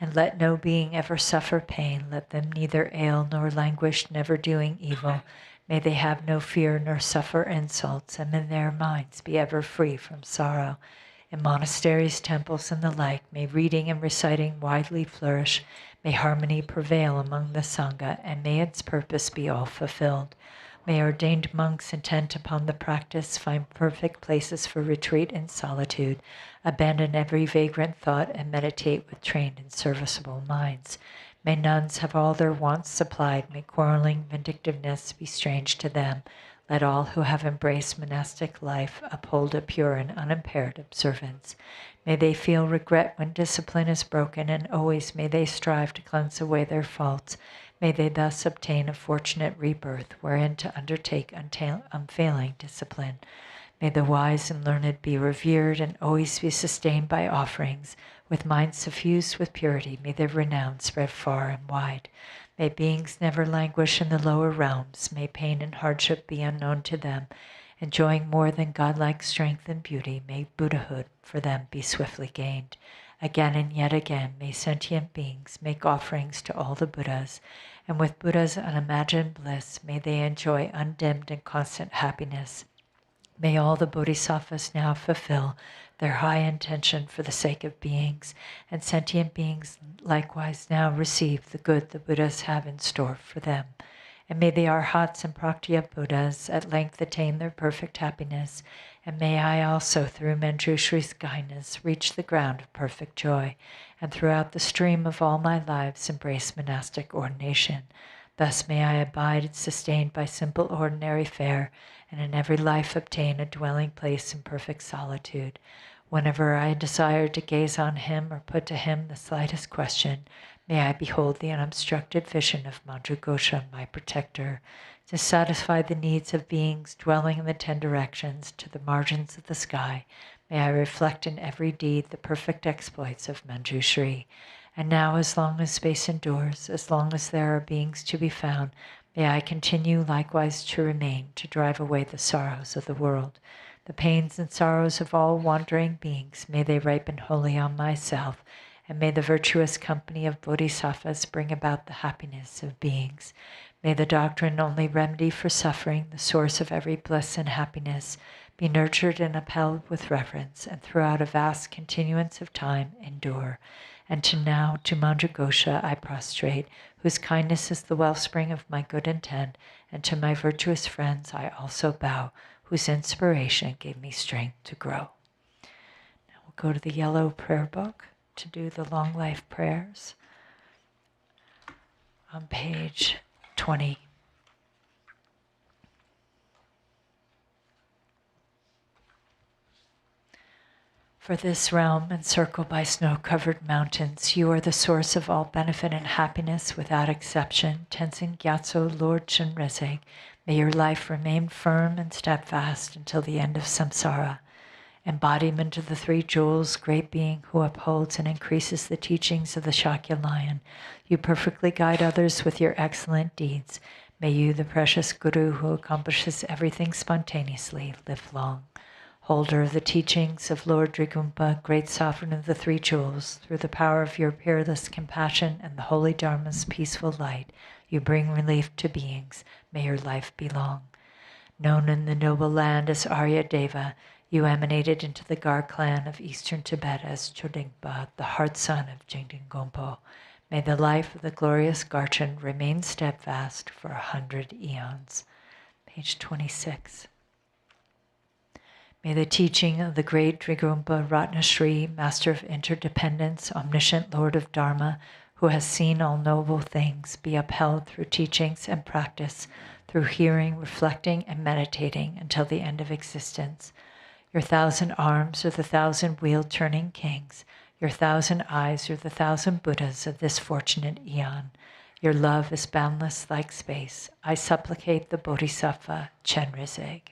And let no being ever suffer pain. Let them neither ail nor languish, never doing evil. May they have no fear nor suffer insults, and may their minds be ever free from sorrow. In monasteries, temples, and the like, may reading and reciting widely flourish. May harmony prevail among the Sangha, and may its purpose be all fulfilled. May ordained monks intent upon the practice find perfect places for retreat and solitude, abandon every vagrant thought, and meditate with trained and serviceable minds. May nuns have all their wants supplied. May quarreling, vindictiveness be strange to them. Let all who have embraced monastic life uphold a pure and unimpaired observance. May they feel regret when discipline is broken, and always may they strive to cleanse away their faults. May they thus obtain a fortunate rebirth wherein to undertake unfailing discipline. May the wise and learned be revered and always be sustained by offerings. With minds suffused with purity, may their renown spread far and wide. May beings never languish in the lower realms. May pain and hardship be unknown to them. Enjoying more than godlike strength and beauty, may Buddhahood for them be swiftly gained. Again and yet again, may sentient beings make offerings to all the Buddhas, and with Buddha's unimagined bliss, may they enjoy undimmed and constant happiness. May all the bodhisattvas now fulfill their high intention for the sake of beings, and sentient beings likewise now receive the good the Buddhas have in store for them. And may the Arhats and Praktya Buddhas at length attain their perfect happiness, and may I also, through Manjushri's kindness, reach the ground of perfect joy, and throughout the stream of all my lives embrace monastic ordination. Thus may I abide sustained by simple ordinary fare, and in every life obtain a dwelling place in perfect solitude. Whenever I desire to gaze on him or put to him the slightest question, may I behold the unobstructed vision of Manjughosha, my protector, to satisfy the needs of beings dwelling in the 10 directions to the margins of the sky. May I reflect in every deed the perfect exploits of Manjushri. And now, as long as space endures, as long as there are beings to be found, may I continue likewise to remain, to drive away the sorrows of the world. The pains and sorrows of all wandering beings, may they ripen wholly on myself, and may the virtuous company of bodhisattvas bring about the happiness of beings. May the doctrine only remedy for suffering, the source of every bliss and happiness, be nurtured and upheld with reverence, and throughout a vast continuance of time endure. And to Manjughosha I prostrate, whose kindness is the wellspring of my good intent, and to my virtuous friends I also bow, whose inspiration gave me strength to grow. Now we'll go to the yellow prayer book to do the long life prayers on page 20. For this realm, encircled by snow-covered mountains, you are the source of all benefit and happiness without exception. Tenzin Gyatso Lord Chenrezig, may your life remain firm and steadfast until the end of samsara. embodiment of the three jewels, great being who upholds and increases the teachings of the Shakya lion. You perfectly guide others with your excellent deeds. May you, the precious Guru who accomplishes everything spontaneously, live long. Holder of the teachings of Lord Drigumpa, great sovereign of the three jewels, through the power of your peerless compassion and the holy Dharma's peaceful light, you bring relief to beings. May your life be long. Known in the noble land as Arya Deva, you emanated into the Gar clan of eastern Tibet as Chodingpa, the heart son of Jingding Gompo. May the life of the glorious Garchen remain steadfast for 100 eons. Page 26. May the teaching of the great Drigumpa Ratnashri, Master of Interdependence, Omniscient Lord of Dharma, who has seen all noble things, be upheld through teachings and practice, through hearing, reflecting, and meditating until the end of existence. Your 1,000 arms are the 1,000 wheel-turning kings. Your 1,000 eyes are the 1,000 Buddhas of this fortunate eon. Your love is boundless like space. I supplicate the Bodhisattva Chenrezig.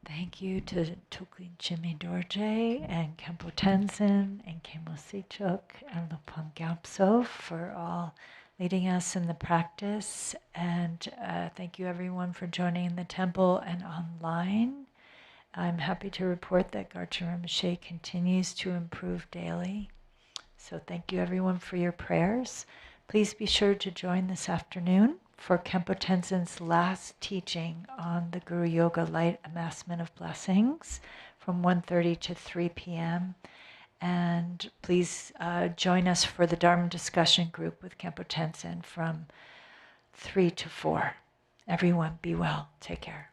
Thank you to Tuklin Jimmy Dorje and Kempo Tenzin and Kemo Sichuk and Lupang Gyaltso for all leading us in the practice. And thank you everyone for joining in the temple and online. I'm happy to report that Garchen Rinpoche continues to improve daily. So thank you everyone for your prayers. Please be sure to join this afternoon for Kempo Tenzin's last teaching on the Guru Yoga Light Amassment of Blessings from 1:30 to 3 p.m. And please join us for the Dharma discussion group with Kempo Tenzin from 3 to 4. Everyone be well. Take care.